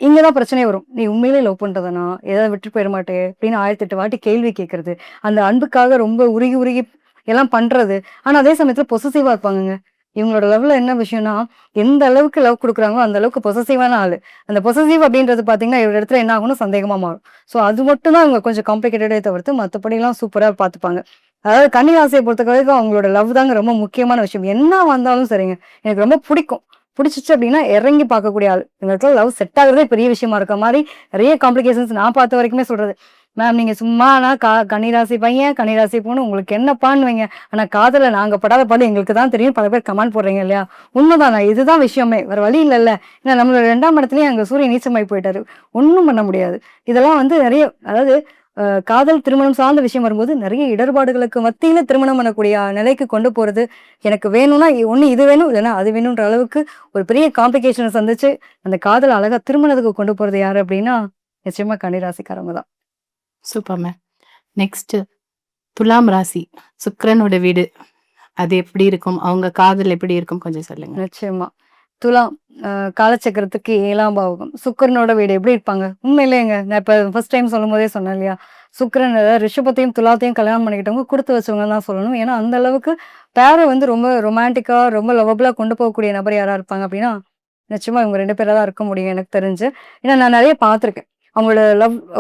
இங்க தான் பிரச்சனையே வரும். "நீ உண்மையிலேயே லவ் பண்றதானா? ஏதாவது விட்டு போயிற மாட்டே?" அப்படின்னு 1008 வாட்டி கேள்வி கேட்கறது. அந்த அன்புக்காக ரொம்ப உருகி உருகி எல்லாம் பண்றது. ஆனா அதே சமயத்துல பொசசிவா இருப்பாங்கங்க. இவங்களோட லவ்ல என்ன விஷயம்னா, எந்த அளவுக்கு லவ் குடுக்குறாங்களோ, அந்த அளவுக்கு பொசசிவான ஆளு. அந்த பொசசிவ் அப்படின்றது பார்த்தீங்கன்னா, ஒரு இடத்துல என்ன ஆகும்னா சந்தேகமா மாறும். ஸோ அது மட்டும் தான் இவங்க கொஞ்சம் காம்ப்ளிகேட்டடே தவிர்த்து, மத்தபடிலாம் சூப்பரா பார்த்துப்பாங்க. அதாவது கன்னி ராசிய பொறுத்தவரைக்கும் அவங்களோட லவ் தாங்க ரொம்ப முக்கியமான விஷயம். என்ன வந்தாலும் சரிங்க. எனக்கு ரொம்ப புடிக்கும். புடிச்சிச்சு அப்படின்னா இறங்கி பார்க்கக்கூடிய ஆள். எங்களுக்குலாம் லவ் செட் ஆகுறதே பெரிய விஷயமா இருக்க மாரி, நெறைய காம்ப்ளிகேஷன்ஸ் நான் பார்த்த வரைக்குமே சொல்றது. மேம் நீங்க சும்மா நான் கன்னிராசி பையன், கன்னிராசி பொண்ணு உங்களுக்கு என்னப்பான்னுவீங்க. ஆனா காதல்ல நாங்க படாத பாடு எங்களுக்கு தான் தெரியும். பல பேர் கமெண்ட் போடுறீங்க இல்லையா? உண்மைதானா? இதுதான் விஷயமே. வேற வழி இல்லல்ல. ஏன்னா நம்மளோட 2ஆம் இடத்துலயும் அங்க சூரியன் நீச்சமாயி போயிட்டாரு. ஒண்ணும் பண்ண முடியாது. இதெல்லாம் வந்து நெறைய அதாவது காதல், திருமணம் சார்ந்த விஷயம் வரும்போது நெறைய இடர்பாடுகளுக்கு மத்தியில திருமணம் பண்ணக்கூடிய நிலைக்கு கொண்டு போறது, எனக்கு வேணும்னா ஒண்ணு இது வேணும், இல்லன்னா அது வேணும்ன்ற அளவுக்கு ஒரு பெரிய காம்ப்ளிகேஷன சந்திச்சு, அந்த காதல அழகா திருமணத்துக்கு கொண்டு போறது யாரு அப்டின்னா, நிச்சயமா கன்னிராசிக்காரவங்க தான். Super ma'am. நெக்ஸ்ட் துலாம் ராசி. சுக்கிரனோட வீடு. அது எப்படி இருக்கும்? அவங்க காதல் எப்படி இருக்கும்? கொஞ்சம் சொல்லுங்க. நிச்சயமா. துலாம் காலச்சக்கரத்துக்கு 7ஆம் பாவகம். சுக்கிரனோட வீடு எப்படி இருப்பாங்க? உண்மையிலேங்க. நான் இப்ப ஃபர்ஸ்ட் டைம் சொல்லும்போதே சொன்னேன் இல்லையா? சுக்கிரன் ரிஷபத்தையும், துலாத்தையும் கல்யாணம் பண்ணிக்கிட்டவங்க குடுத்து வச்சவங்கன்னு தான் சொல்லணும். ஏன்னா, அந்த அளவுக்கு பேர வந்து ரொம்ப ரொமான்டிக்கா, ரொம்ப லவபிளா கொண்டு போகக்கூடிய நபர் யாரா இருப்பாங்க அப்படின்னா, நிச்சயமா இவங்க 2 பேரா தான் இருக்க முடியும் எனக்கு தெரிஞ்சு. ஏன்னா நான் நெறைய பார்த்துருக்கேன். அவங்களோட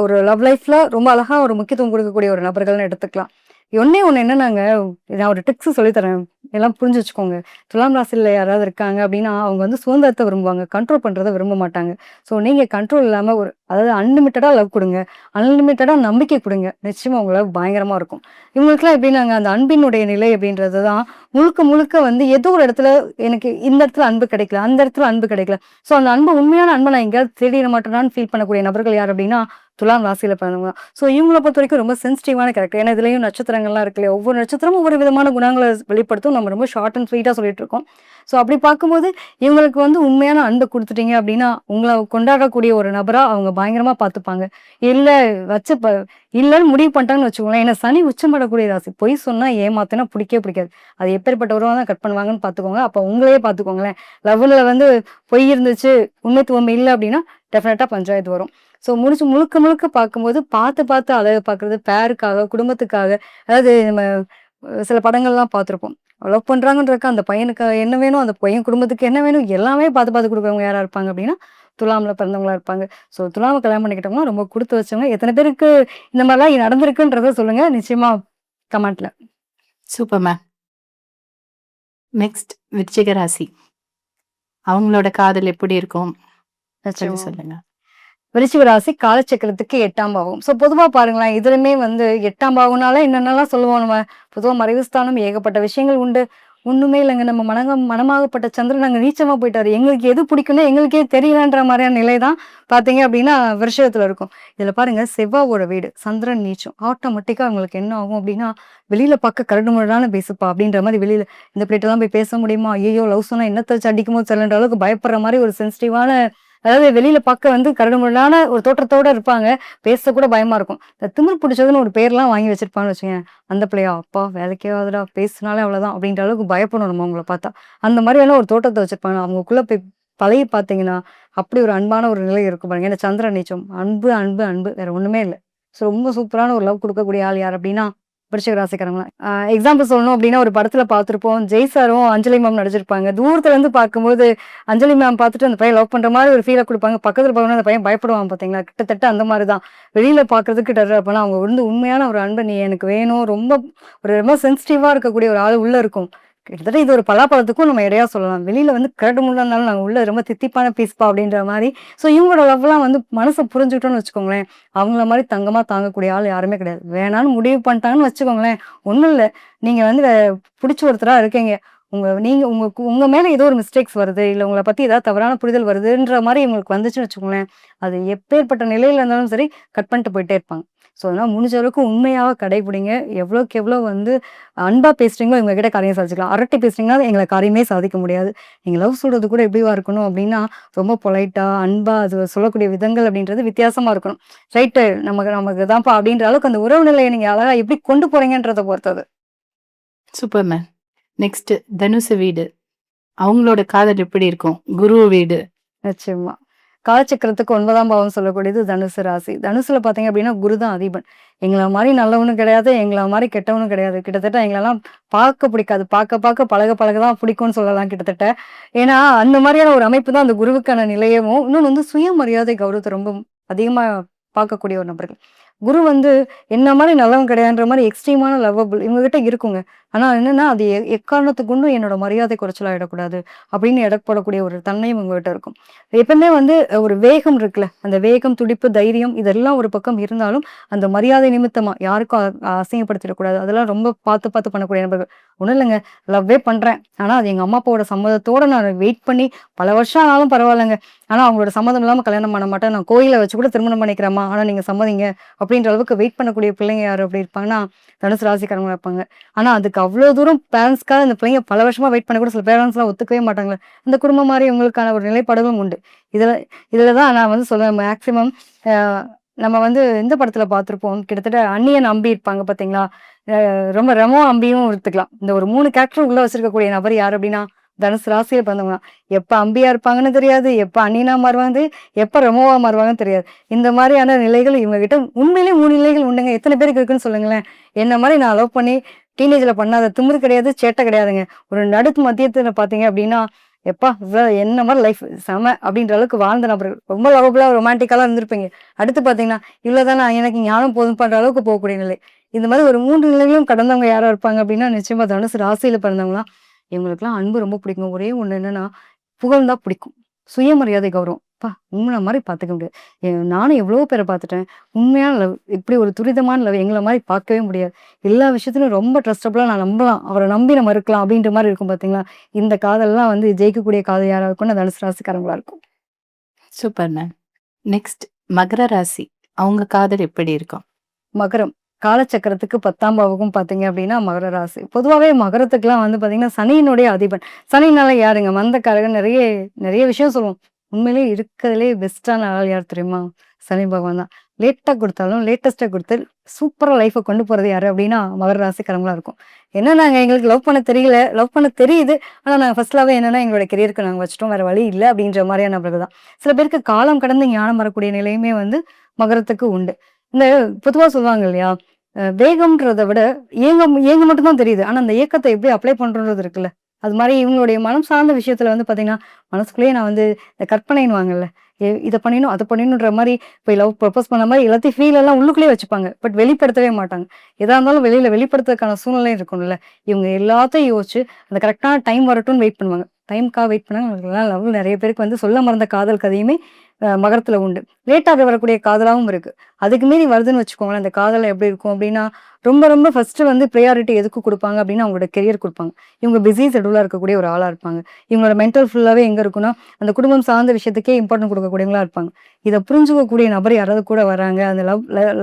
ஒரு லவ் லைஃப்ல ரொம்ப அழகா ஒரு முக்கியத்துவம் குடுக்கக்கூடிய ஒரு நபர்கள்னு எடுத்துக்கலாம். ஒண்ணே ஒண்ணு என்னன்னாங்க, நான் ஒரு ட்ரிக்ஸ் சொல்லி தரேன். எல்லாம் புரிஞ்சு வச்சுக்கோங்க. துலாம் ராசியில யாராவது இருக்காங்க அப்டின்னா, அவங்க வந்து சுதந்திரத்த விரும்புவாங்க. கண்ட்ரோல் பண்றத விரும்ப மாட்டாங்க. ஸோ நீங்க கண்ட்ரோல் இல்லாம அதாவது அன்லிமிட்டடா லவ் குடுங்க. அன்லிமிட்டடா நம்பிக்கை குடுங்க. நிச்சயமா உங்க லவ் பயங்கரமா இருக்கும். இவங்களுக்குலாம் எப்டின்னாங்க, அந்த அன்பினுடைய நிலை அப்டின்றது தான் முழுக்க முழுக்க வந்து ஏதோ ஒரு இடத்துல எனக்கு இந்த இடத்துல அன்பு கிடைக்கல, அந்த இடத்துல அன்பு கிடைக்கல. ஸோ அந்த அன்பு உண்மையான அன்ப நான் எங்கேயாவது தேடிற மாட்டேனான்னு ஃபீல் பண்ணக்கூடிய நபர்கள் யார் அப்டின்னா, துலாம் ராசியில பிறந்தவங்க தான். ஸோ இவங்கள பொறுத்தவரைக்கும் ரொம்ப சென்சிட்டிவான கேரக்டர். ஏன்னா இதுலயும் நட்சத்திரங்கள்லாம் இருக்கு இல்லையா? ஒவ்வொரு நட்சத்திரமும் ஒவ்வொரு விதமான குணங்கள வெளிப்படுத்தும். நம்ம ரொம்ப ஷார்ட் அண்ட் ஸ்வீட்டா சொல்லிட்டு இருக்கோம். ஸோ அப்படி பார்க்கும்போது, இவங்களுக்கு வந்து உண்மையான அன்ப குடுத்துட்டீங்க அப்டின்னா, உங்கள கொண்டாடக்கூடிய ஒரு நபரா அவங்க பயங்கரமா பார்த்துப்பாங்க. இல்ல வச்சு இல்லன்னு முடிவு பண்ணிட்டாங்கன்னு வச்சுக்கோங்களேன். ஏன்னா சனி உச்சமடையக்கூடிய ராசி. பொய் சொன்னா, ஏமாத்துனா பிடிக்கவே பிடிக்காது. அது எப்பேர்ப்பட்ட உறவா தான் கட் பண்ணுவாங்கன்னு பார்த்துக்கோங்க. அப்ப உங்களையே பார்த்துக்கோங்களேன். லவ்வுல வந்து பொய் இருந்துச்சு, உண்மைத்துவம் இல்ல அப்டின்னா, டெஃபினட்டா பஞ்சாயத்து வரும். ஸோ முழுக்க முழுக்க பார்க்கும்போது, பார்த்து பார்த்து அழகு பார்க்குறது, பேருக்காக, குடும்பத்துக்காக, அதாவது நம்ம சில படங்கள்லாம் பார்த்துருப்போம். லவ் பண்றாங்கன்றதுக்கு அந்த பையனுக்கு என்ன வேணும், அந்த பையன் குடும்பத்துக்கு என்ன வேணும், எல்லாமே பார்த்து பார்த்து குடுக்குறவங்க யாரா இருப்பாங்க அப்டின்னா, துலாம்ல பிறந்தவங்களா இருப்பாங்க. ஸோ துலாம கல்யாணம் பண்ணிக்கிட்டவங்கலாம் ரொம்ப குடுத்து வச்சவங்க. எத்தன பேருக்கு இந்த மாரிலாம் நடந்திருக்குன்றத சொல்லுங்க. நிச்சயமா கமெண்ட்ல. Super ma'am. நெக்ஸ்ட் விருச்சிக ராசி. அவங்களோட காதல் எப்படி இருக்கும்? கொஞ்சம் நிச்சயமா. சொல்லுங்க. விருச்சிக ராசி காலச்சக்கரத்துக்கு 8ஆம் பாவம். ஸோ பொதுவா பாருங்களேன், இதுலயுமே வந்து 8ஆம் பாவம்னாலே என்னென்னலாம் சொல்லுவோம் நம்ம. பொதுவா மறைவு ஸ்தானம் ஏகப்பட்ட விஷயங்கள் உண்டு. ஒண்ணுமே இல்லங்க. நம்ம மனமாகப்பட்ட சந்திரன் அங்க நீச்சமா போயிட்டாரு. எங்களுக்கு எது பிடிக்கும்னு எங்களுக்கே தெரியலன்ற மாரியான நிலை தான் பார்த்தீங்க அப்டின்னா, விருச்சிகத்துல இருக்கும். இதுல பாருங்க செவ்வாவோட வீடு, சந்திரன் நீச்சம். ஆட்டோமேட்டிக்கா அவங்களுக்கு என்ன ஆகும் அப்டின்னா, வெளியில பார்க்க கரடுமுரடான பேசுப்பா அப்டின்ற மாரி வெளியில இந்த பிள்ளைட்டலாம் போய் பேச முடியுமா? ஐய்யயோ! லவ் சொன்னா என்னத்த வச்சு அடிக்குமோ தெரியலன்ற அளவுக்கு பயப்படுற மாரி ஒரு சென்சிட்டிவான அதாவது வெளியில பார்க்க வந்து கரடுமுரடான ஒரு தோற்றத்தோட இருப்பாங்க. பேசக்கூட பயமா இருக்கும். இந்த திமிர் பிடிச்சதுன்னு ஒரு பேர்லாம் வாங்கி வச்சிருப்பான்னு வச்சுக்கங்க. அந்த பிள்ளையா? அப்பா வேலைக்கே ஆகாதுடா! பேசுனாலே அவ்வளோதான் அப்படின்ற அளவுக்கு பயப்படும் நம்ம அவங்கள பார்த்தா. அந்த மாதிரியான ஒரு தோற்றத்த வச்சிருப்பாங்க. அவங்களுக்குள்ள போய் பழகி பார்த்தீங்கன்னா, அப்படி ஒரு அன்பான ஒரு நிலை இருக்கும் பாருங்க. ஏன்னா சந்திரன் நீச்சம். அன்பு, அன்பு, அன்பு. வேற ஒண்ணுமே இல்ல. ஸோ ரொம்ப சூப்பரான ஒரு லவ் குடுக்கக்கூடிய ஆள் யார் அப்படின்னா, விருச்சிக ராசிக்காரங்க. எக்ஸாம்பிள் சொல்லணும் அப்படின்னா, ஒரு படத்துல பார்த்திருப்போம். ஜெய் சாரும், அஞ்சலி மேம் நடிச்சிருப்பாங்க. தூரத்துல இருந்து பார்க்கும்போது அஞ்சலி மேம் பார்த்துட்டு அந்த பையன் லவ் பண்ற மாரி ஒரு ஃபீல குடுப்பாங்க. பக்கத்துல போனா அந்த பையன் பயப்படுவான் பார்த்தீங்களா? கிட்டத்தட்ட அந்த மாரி தான். வெளியில பார்க்கறதுக்கு டெரரா இருப்பான். அவங்க வந்து உண்மையான ஒரு அன்ப நீ எனக்கு வேணும். ரொம்ப சென்சிட்டிவா இருக்கக்கூடிய ஒரு ஆள் உள்ள இருக்கும். கிட்டத்தட்ட இது ஒரு பலாப்பழத்துக்கும் நம்ம எடையா சொல்லலாம். வெளியில வந்து கரடுமுரடா இருந்தாலும் நாங்க உள்ள ரொம்ப தித்திப்பான பீஸ்ப்பா அப்படின்ற மாரி. ஸோ இவங்களோட லவ்லாம் வந்து மனச புரிஞ்சுக்கிட்டோம்னு வச்சுக்கோங்களேன். அவங்கள மாரி தங்கமா தாங்கக்கூடிய ஆள் யாருமே கிடையாது. வேணான்னு முடிவு பண்ணிட்டாங்கன்னு வச்சுக்கோங்களேன். ஒண்ணும் இல்ல. நீங்க வந்து புடிச்ச ஒருத்தரா இருக்கீங்க. நீங்க உங்க மேல ஏதோ ஒரு மிஸ்டேக்ஸ் வருது. இல்ல உங்கள பத்தி ஏதாவது தவறான புரிதல் வருதுன்ற மாரி இவங்களுக்கு வந்துச்சுன்னு வச்சுக்கோங்களேன். அது எப்பேர்ப்பட்ட நிலையில இருந்தாலும் சரி, கட் பண்ணிட்டு போயிட்டே இருப்பாங்க. ஸோ அதனால முடிஞ்ச அளவுக்கு உண்மையாவ கடைபிடிங்க. எவ்வளோக்கு எவ்வளோ வந்து அன்பா பேசுறீங்களோ இவங்க கிட்ட காரியம் சாதிச்சுக்கலாம். அரட்டை பேசுனீங்கன்னா எங்கள காரியமே சாதிக்க முடியாது. நீங்க லவ் சொல்றது கூட எப்படிவா இருக்கணும் அப்படின்னா, ரொம்ப பொலைட்டா, அன்பா அது சொல்லக்கூடிய விதங்கள் அப்படின்றது வித்தியாசமா இருக்கணும். ரைட்டு நமக்கு நமக்கு தான்ப்பா அப்படின்ற அளவுக்கு அந்த உறவு நிலைய நீங்க அழகா எப்படி கொண்டு போறீங்கன்றத பொறுத்தது. Super ma'am. நெக்ஸ்ட் தனுசு வீடு. அவங்களோட காதல் எப்படி இருக்கும்? குரு வீடு. நிச்சயமா. காலச்சக்கரத்துக்கு 9ஆம் பாவம் சொல்லக்கூடியது தனுசு ராசி. தனுசுல பார்த்தீங்க அப்படின்னா, குரு தான் அதிபன். எங்கள மாரி நல்லவனும் கிடையாது, எங்கள மாரி கெட்டவனும் கிடையாது. கிட்டத்தட்ட எங்களலாம் பார்க்க பிடிக்காது. பார்க்க பார்க்க பழக பழக தான் பிடிக்கும்னு சொல்லலாம் கிட்டத்தட்ட. ஏன்னா, அந்த மாரியான ஒரு அமைப்பு தான் அந்த குருவுக்கான நிலையமும். இன்னொன்னு வந்து சுயமரியாதை, கௌரவத்த ரொம்ப அதிகமா பார்க்கக்கூடிய ஒரு நபர்கள். குரு வந்து என்ன மாரி நல்லவன் கிடையாதுன்ற மாரி எக்ஸ்ட்ரீமான லவ்வபிள் இவங்க கிட்ட இருக்குங்க. ஆனா என்னன்னா, அது எக்காரணத்துக்கு கொண்டும் என்னோட மரியாதை குறைச்சல் ஆயிடக்கூடாது. அப்படின்னு எடை போடக்கூடிய ஒரு தன்மையும் உங்ககிட்ட இருக்கும். எப்பவுமே வந்து ஒரு வேகம் இருக்குல்ல, அந்த வேகம், துடிப்பு, தைரியம் இதெல்லாம் ஒரு பக்கம் இருந்தாலும், அந்த மரியாதை நிமித்தமா யாருக்கும் அசிங்கப்படுத்திடக்கூடாது. அதெல்லாம் ரொம்ப பார்த்து பார்த்து பண்ணக்கூடிய நபர்கள். ஒண்ணும் இல்லங்க, லவ்வே பண்றேன். ஆனா அது எங்க அம்மா அப்பாவோட சம்மதத்தோட நான் வெயிட் பண்ணி பல வருஷம் ஆனாலும் பரவாயில்லங்க. ஆனா அவங்களோட சம்மதம் இல்லாம கல்யாணம் பண்ண மாட்டேன். நான் கோயில்ல வச்சு கூட திருமணம் பண்ணிக்கிறேன்ம்மா. ஆனா நீங்க சம்மதிங்க. அப்படின்ற அளவுக்கு வெயிட் பண்ணக்கூடிய பிள்ளைங்க யாரு அப்படி இருப்பாங்கன்னா, தனுசு ராசிக்காரங்களா இருப்பாங்க. ஆனா அதுக்கு அவ்ளோ தூரம் பேரண்ட்ஸ்க்காக அந்த பிள்ளைங்க பல வருஷமா வெயிட் பண்ண கூட சில பேரண்ட்ஸ்லாம் ஒத்துக்கவே மாட்டாங்கல்ல. இந்த குடும்பம் மாரி இவங்களுக்கான ஒரு நிலைப்பாடுகளும் உண்டு. இதுல இதுல தான் நான் வந்து சொல்லுவேன் மேக்ஸிமம் அ நம்ம வந்து இந்த படத்துல பார்த்திருப்போம். கிட்டத்தட்ட அந்நியன் அம்பி இருப்பாங்க பார்த்தீங்களா? ரொம்ப ரெமோ அம்பியும் எடுத்துக்கலாம். இந்த ஒரு 3 கேரக்டர் உள்ள வச்சிருக்கக்கூடிய நபர் யாரு அப்படின்னா, தனுசு ராசியில பிறந்தவங்க தான். எப்ப அம்பியா இருப்பாங்கன்னு தெரியாது, எப்ப அந்நியனா மாறுவாங்க, எப்ப ரெமோவா மாறுவாங்கன்னு தெரியாது. இந்த மாரியான நிலைகள் இவங்க கிட்ட உண்மையிலேயே 3 நிலைகள் உண்டுங்க. எத்தன பேருக்கு இருக்குன்னு சொல்லுங்களேன். என்ன மாரி நான் லவ் பண்ணி டீனேஜ்ல பண்ணாத திமிரு கிடையாது, சேட்டை கிடையாதுங்க. ஒரு நடுக்கு மத்தியத்துல பார்த்தீங்க அப்படின்னா, எப்பா இவ்வளோ என்ன மாதிரி லைஃப் செம அப்படின்ற அளவுக்கு வாழ்ந்த நபர்கள். ரொம்ப லவபுளா ரொமான்டிக்காலாம் இருந்திருப்பீங்க. அடுத்து பார்த்தீங்கன்னா, இவ்வளோதானா எனக்கு ஞானம் போதும் பண்ற அளவுக்கு போகக்கூடிய நிலை. இந்த மாதிரி ஒரு 3 நிலையிலும் கடந்தவங்க யாரா இருப்பாங்க அப்படின்னா, நிச்சயமா தனுசு ராசியில பிறந்தவங்கலாம். இவங்களுக்கெல்லாம் அன்பு ரொம்ப பிடிக்கும். ஒரே ஒண்ணு என்னன்னா, புகழ்ந்தா பிடிக்கும். சுயமரியாதை, கௌரவம். அப்பா! உங்கள மாரி பார்த்துக்க முடியாது. நானும் எவ்வளவோ பேர பார்த்துட்டேன். உண்மையான லவ், இப்படி ஒரு துரிதமான லவ் எங்கள மாரி பார்க்கவே முடியாது. எல்லா விஷயத்திலும் ரொம்ப ட்ரஸ்டபுளா நான் நம்பலாம். அவர நம்பி நம்ம இருக்கலாம் அப்படின்ற மாரி இருக்கும் பார்த்தீங்களா? இந்த காதல்லாம் வந்து ஜெயிக்கக்கூடிய காதல் யாரா இருக்கும்னா, தனுசு ராசிக்காரங்களா இருக்கும். Super ma'am. நெக்ஸ்ட் மகர ராசி. அவங்க காதல் எப்படி இருக்கும்? மகரம். காலச்சக்கரத்துக்கு 10ஆம் பாவகம் பார்த்தீங்க அப்படின்னா, மகர ராசி. பொதுவாவே மகரத்துக்குலாம் வந்து பார்த்தீங்கன்னா, சனியினுடைய அதிபன். சனினால யாருங்க? மந்தக்காரகன் நெறைய நெறைய விஷயம் சொல்லுவோம். உண்மையிலேயே இருக்கறதுலயே பெஸ்ட்டான ஆள் யார் தெரியுமா? சனி பகவான் தான். லேட்டா குடுத்தாலும், லேட்டஸ்ட்டா குடுத்து சூப்பரா லைஃப கொண்டு போறது யாரு அப்படின்னா, மகர ராசிக்காரங்களா இருக்கும். ஏன்னா நாங்க எங்களுக்கு லவ் பண்ண தெரியல. லவ் பண்ண தெரியுது. ஆனா நாங்க ஃபர்ஸ்ட் லவ்வே என்னன்னா, எங்களோட கெரியருக்கு நாங்க வச்சுட்டோம். வேற வழி இல்ல அப்படின்ற மாரியான நபர்கள் தான். சில பேருக்கு காலம் கடந்து ஞானம் வரக்கூடிய நிலையுமே வந்து மகரத்துக்கு உண்டு. இந்த பொதுவா சொல்லுவாங்க இல்லையா? வேகம்ன்றத விட ஏங்க ஏங்க மட்டும் தான் தெரியுது. ஆனா அந்த ஏக்கத்த எப்படி அப்ளை பண்றோன்றது இருக்குல்ல. அது மாரி இவங்களுடைய மனம் சார்ந்த விஷயத்துல வந்து பார்த்தீங்கன்னா, மனசுக்குள்ளேயே நான் வந்து இந்த கற்பனைன்னுவாங்கல்ல. இத பண்ணிடணும், அத பண்ணிடணுன்ற மாரி போய் லவ் ப்ரப்போஸ் பண்ண மாரி எல்லாத்தையும் ஃபீல் எல்லாம் உள்ளுக்குள்ளேயே வச்சுப்பாங்க. பட் வெளிப்படுத்தவே மாட்டாங்க. எதா இருந்தாலும் வெளியில வெளிப்படுத்துறதுக்கான சூழ்நிலை இருக்கும்ல. இவங்க எல்லாத்தையும் யோசிச்சு அந்த கரெக்ட்டான டைம் வரட்டும்னு வெயிட் பண்ணுவாங்க. டைம்க்காக வெயிட் பண்ணாங்க. லவ் நெறைய பேருக்கு வந்து சொல்ல மறந்த காதல் கதையுமே மகரத்துல உண்டு. லேட்டாக வரக்கூடிய காதலாவும் இருக்கு. அதுக்கு மீறி வருதுன்னு வச்சுக்கோங்களேன், அந்த காதல் எப்படி இருக்கும் அப்படின்னா, ரொம்ப ரொம்ப ஃபர்ஸ்ட்டு வந்து ப்ரையாரிட்டி எதுக்கு குடுப்பாங்க அப்படின்னா, அவங்களோட கெரியர் குடுப்பாங்க. இவங்க பிஸி ஷெட்யூலா இருக்கக்கூடிய ஒரு ஆளா இருப்பாங்க. இவங்களோட மென்டல் ஃபுல்லாவே எங்க இருக்குன்னா, அந்த குடும்பம் சார்ந்த விஷயத்துக்கே இம்பார்ட்டன்ட் குடுக்கக்கூடியவங்களா இருப்பாங்க. இத புரிஞ்சுக்கக்கூடிய நபர் யாராவது கூட வராங்க, அந்த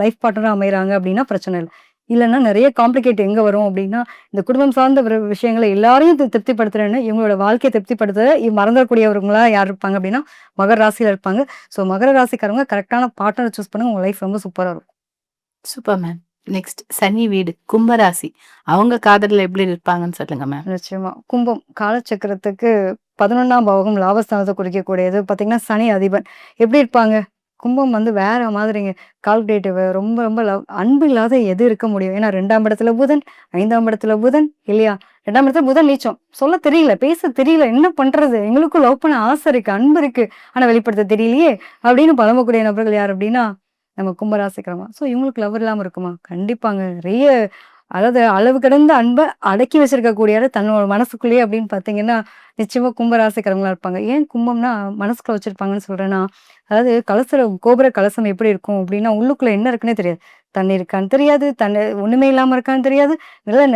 லைஃப் பார்ட்னரா அமையறாங்க அப்படின்னா பிரச்சனை இல்ல. இல்லன்னா நெறைய காம்ப்ளிகேட் எங்க வரும் அப்படின்னா, இந்த குடும்பம் சார்ந்த விஷயங்கள எல்லாரையும் திருப்திப்படுத்துறேன்னு இவங்களோட வாழ்க்கைய திருப்திப்படுத்த மறந்துடக்கூடியவங்களா யார் இருப்பாங்க அப்படின்னா, மகர ராசியில இருப்பாங்க. ஸோ மகர ராசிக்காரவங்க கரெக்ட்டான பார்ட்னர சூஸ் பண்ணுங்க. உங்க லைஃப் ரொம்ப சூப்பரா இருக்கும். Super ma'am. நெக்ஸ்ட் சனி வீடு கும்ப ராசி. அவங்க காதல்ல எப்படி இருப்பாங்கன்னு சொல்லுங்க மேம். நிச்சயமா. கும்பம் காலச்சக்கரத்துக்கு 11ஆம் பாவகம் லாபஸ்தானத்த குறிக்கக்கூடியது. பார்த்தீங்கன்னா, சனி அதிபன். எப்படி இருப்பாங்க? கும்பம் வந்து வேற மாதிரிங்க. கால்குலேட்டிவ் ரொம்ப ரொம்ப அன்பு இல்லாத எது இருக்க முடியும்? ஏன்னா 2ஆம் இடத்துல புதன், 5ஆம் இடத்துல புதன் இல்லையா? 2ஆம் இடத்துல புதன் நீச்சம். சொல்ல தெரியல, பேச தெரியல. என்ன பண்றது? எங்களுக்கும் லவ் பண்ண ஆசை இருக்கு, அன்பு இருக்கு. ஆனா வெளிப்படுத்த தெரியலையே! அப்படின்னு புலம்பக்கூடிய நபர்கள் யார் அப்படின்னா, நம்ம கும்பராசிக்காரங்க. ஸோ இவங்களுக்கு லவ் இல்லாம இருக்குமா? கண்டிப்பாங்க. நெறைய அதாவது அளவு கடந்த அன்ப அடக்கி வச்சிருக்கக்கூடிய ஆளு தன்னோட மனசுக்குள்ளேயே அப்படின்னு பார்த்தீங்கன்னா, நிச்சயமா கும்பராசிக்காரங்களா இருப்பாங்க. ஏன் கும்பம்னா மனசுக்குள்ள வச்சிருப்பாங்கன்னு சொல்றேன்னா, அதாவது கோபுர கலசம் எப்படி இருக்கும் அப்படின்னா, உள்ளுக்குள்ள என்ன இருக்குன்னே தெரியாது. தண்ணி இருக்கான்னு தெரியாது, ஒண்ணுமே இல்லாம இருக்கான்னு தெரியாது,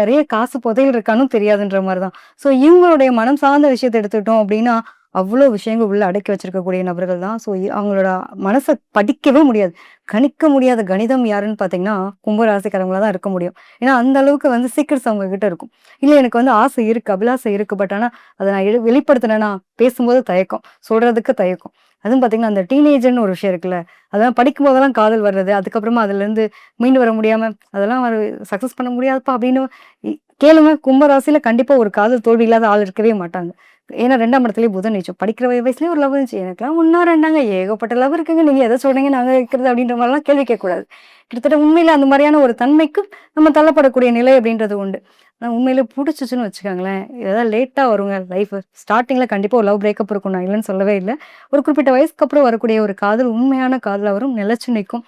நெறைய காசு புதையல் இருக்கான்னும் தெரியாதுன்ற மாரி தான். ஸோ இவங்களுடைய மனம் சார்ந்த விஷயத்த எடுத்துக்கிட்டோம் அப்படின்னா, அவ்ளோ விஷயங்கள் உள்ள அடக்கி வச்சிருக்கக்கூடிய நபர்கள் தான். ஸோ அவங்களோட மனச படிக்கவே முடியாது. கணிக்க முடியாத கணிதம் யாருன்னு பார்த்தீங்கன்னா, கும்பராசிக்காரங்களா தான் இருக்க முடியும். ஏன்னா, அந்த அளவுக்கு வந்து சீக்ரெட்ஸ் அவங்க கிட்ட இருக்கும். இல்ல எனக்கு வந்து ஆசை இருக்கு, அபிலாசை இருக்கு. பட் ஆனா, அத நான் வெளிப்படுத்தினேன்னா, பேசும்போது தயக்கம், சொல்றதுக்கு தயக்கம். அதுவும் பார்த்தீங்கன்னா, அந்த டீனேஜ்ன்னு ஒரு விஷயம் இருக்குல்ல, அதெல்லாம் படிக்கும்போதெல்லாம் காதல் வர்றது. அதுக்கப்புறமா அதுலேருந்து மீண்டு வர முடியாம, அதெல்லாம் ஒரு சக்சஸ் பண்ண முடியாதுப்பா அப்படின்னு இ கேளுங்க, கும்ப ராசியில கண்டிப்பா ஒரு காதல் தோல்வி இல்லாத ஆள் இருக்கவே மாட்டாங்க. ஏன்னா 2ஆம் இடத்துலயே புதன் நீச்சம். படிக்கிற வயசுலயே ஒரு லவ் இருந்துச்சு. எனக்கெல்லாம் 1ஆ 2ஆங்க ஏகப்பட்ட லவ் இருக்குங்க. நீங்க எத சொல்றீங்க நாங்க இருக்கிறது அப்படின்ற மாரிலாம் கேள்வி கேட்கக்கூடாது. கிட்டத்தட்ட உண்மையில அந்த மாரியான ஒரு தன்மைக்கு நம்ம தள்ளப்படக்கூடிய நிலை அப்படின்றது உண்டு. ஆனா உண்மையிலே புடிச்சுச்சுன்னு வச்சுக்கோங்களேன், ஏதாவது லேட்டா வருங்க லைஃப். ஸ்டார்ட்டிங்ல கண்டிப்பா ஒரு லவ் பிரேக்கப் இருக்கும். நான் இல்லன்னு சொல்லவே இல்ல. ஒரு குறிப்பிட்ட வயசுக்கு அப்புறம் வரக்கூடிய ஒரு காதல் உண்மையான காதலா வரும். நிலைச்சு நிக்கும்.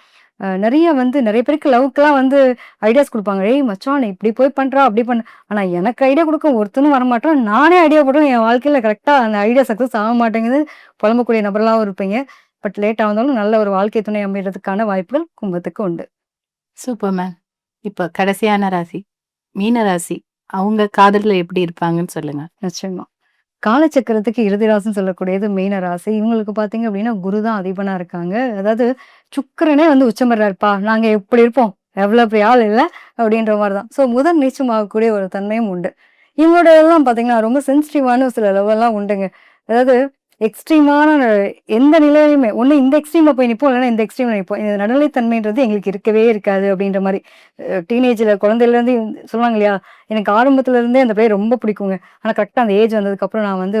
நெறைய பேருக்கு லவ்க்குலாம் வந்து ஐடியாஸ் குடுப்பாங்க. "ஏய் மச்சான் நீ இப்படி போய் பண்றா, அப்படி பண்ணு." ஆனா எனக்கு ஐடியா குடுக்க ஒருத்தனும் வரமாட்டான். நானே ஐடியா போட்டு என் வாழ்க்கையில கரெக்ட்டா அந்த ஐடியா சக்சஸ் ஆக மாட்டேங்குது. புலம்பக்கூடிய நபர்களாவும் இருப்பீங்க. பட் லேட்டா வந்தாலும் நல்ல ஒரு வாழ்க்கை துணை அமையறதுக்கான வாய்ப்புகள் கும்பத்துக்கு உண்டு. Super ma'am. இப்ப கடைசியான ராசி மீன ராசி. அவங்க காதல்ல எப்படி இருப்பாங்கன்னு சொல்லுங்க. நிச்சயமா. காலச்சக்கரத்துக்கு இறுதி ராசின்னு சொல்லக்கூடியது மீன ராசி. இவங்களுக்கு பார்த்தீங்க அப்படின்னா, குரு தான் அதிபனா இருக்காங்க. அதாவது சுக்கிரனே வந்து உச்சம் பெறாருப்பா. நாங்க இப்படி இருப்போம். எவ்வளோ பெரிய ஆள் இல்ல அப்படின்ற மாரி தான். ஸோ முதல் நீச்சமாகக்கூடிய ஒரு தன்மையும் உண்டு. இவங்களோட இதெல்லாம் பார்த்தீங்கன்னா, ரொம்ப சென்சிட்டிவான சில லெவல்லாம் உண்டுங்க. அதாவது எக்ஸ்ட்ரீமான எந்த நிலையிலுமே ஒண்ணு இந்த எக்ஸ்ட்ரீம்ல போய் நிப்போம். இல்லன்னா இந்த எக்ஸ்ட்ரீம்ல நிப்போம். இந்த நடுநிலைத்தன்மைன்றது எங்களுக்கு இருக்கவே இருக்காது அப்படின்ற மாரி. டீனேஜ்ல குழந்தையிலேருந்து சொல்லுவாங்க இல்லையா? எனக்கு ஆரம்பத்துல இருந்தே அந்த பிள்ளைய ரொம்ப பிடிக்குங்க. ஆனா கரெக்ட்டா அந்த ஏஜ் வந்ததுக்கப்புறம் நான் வந்து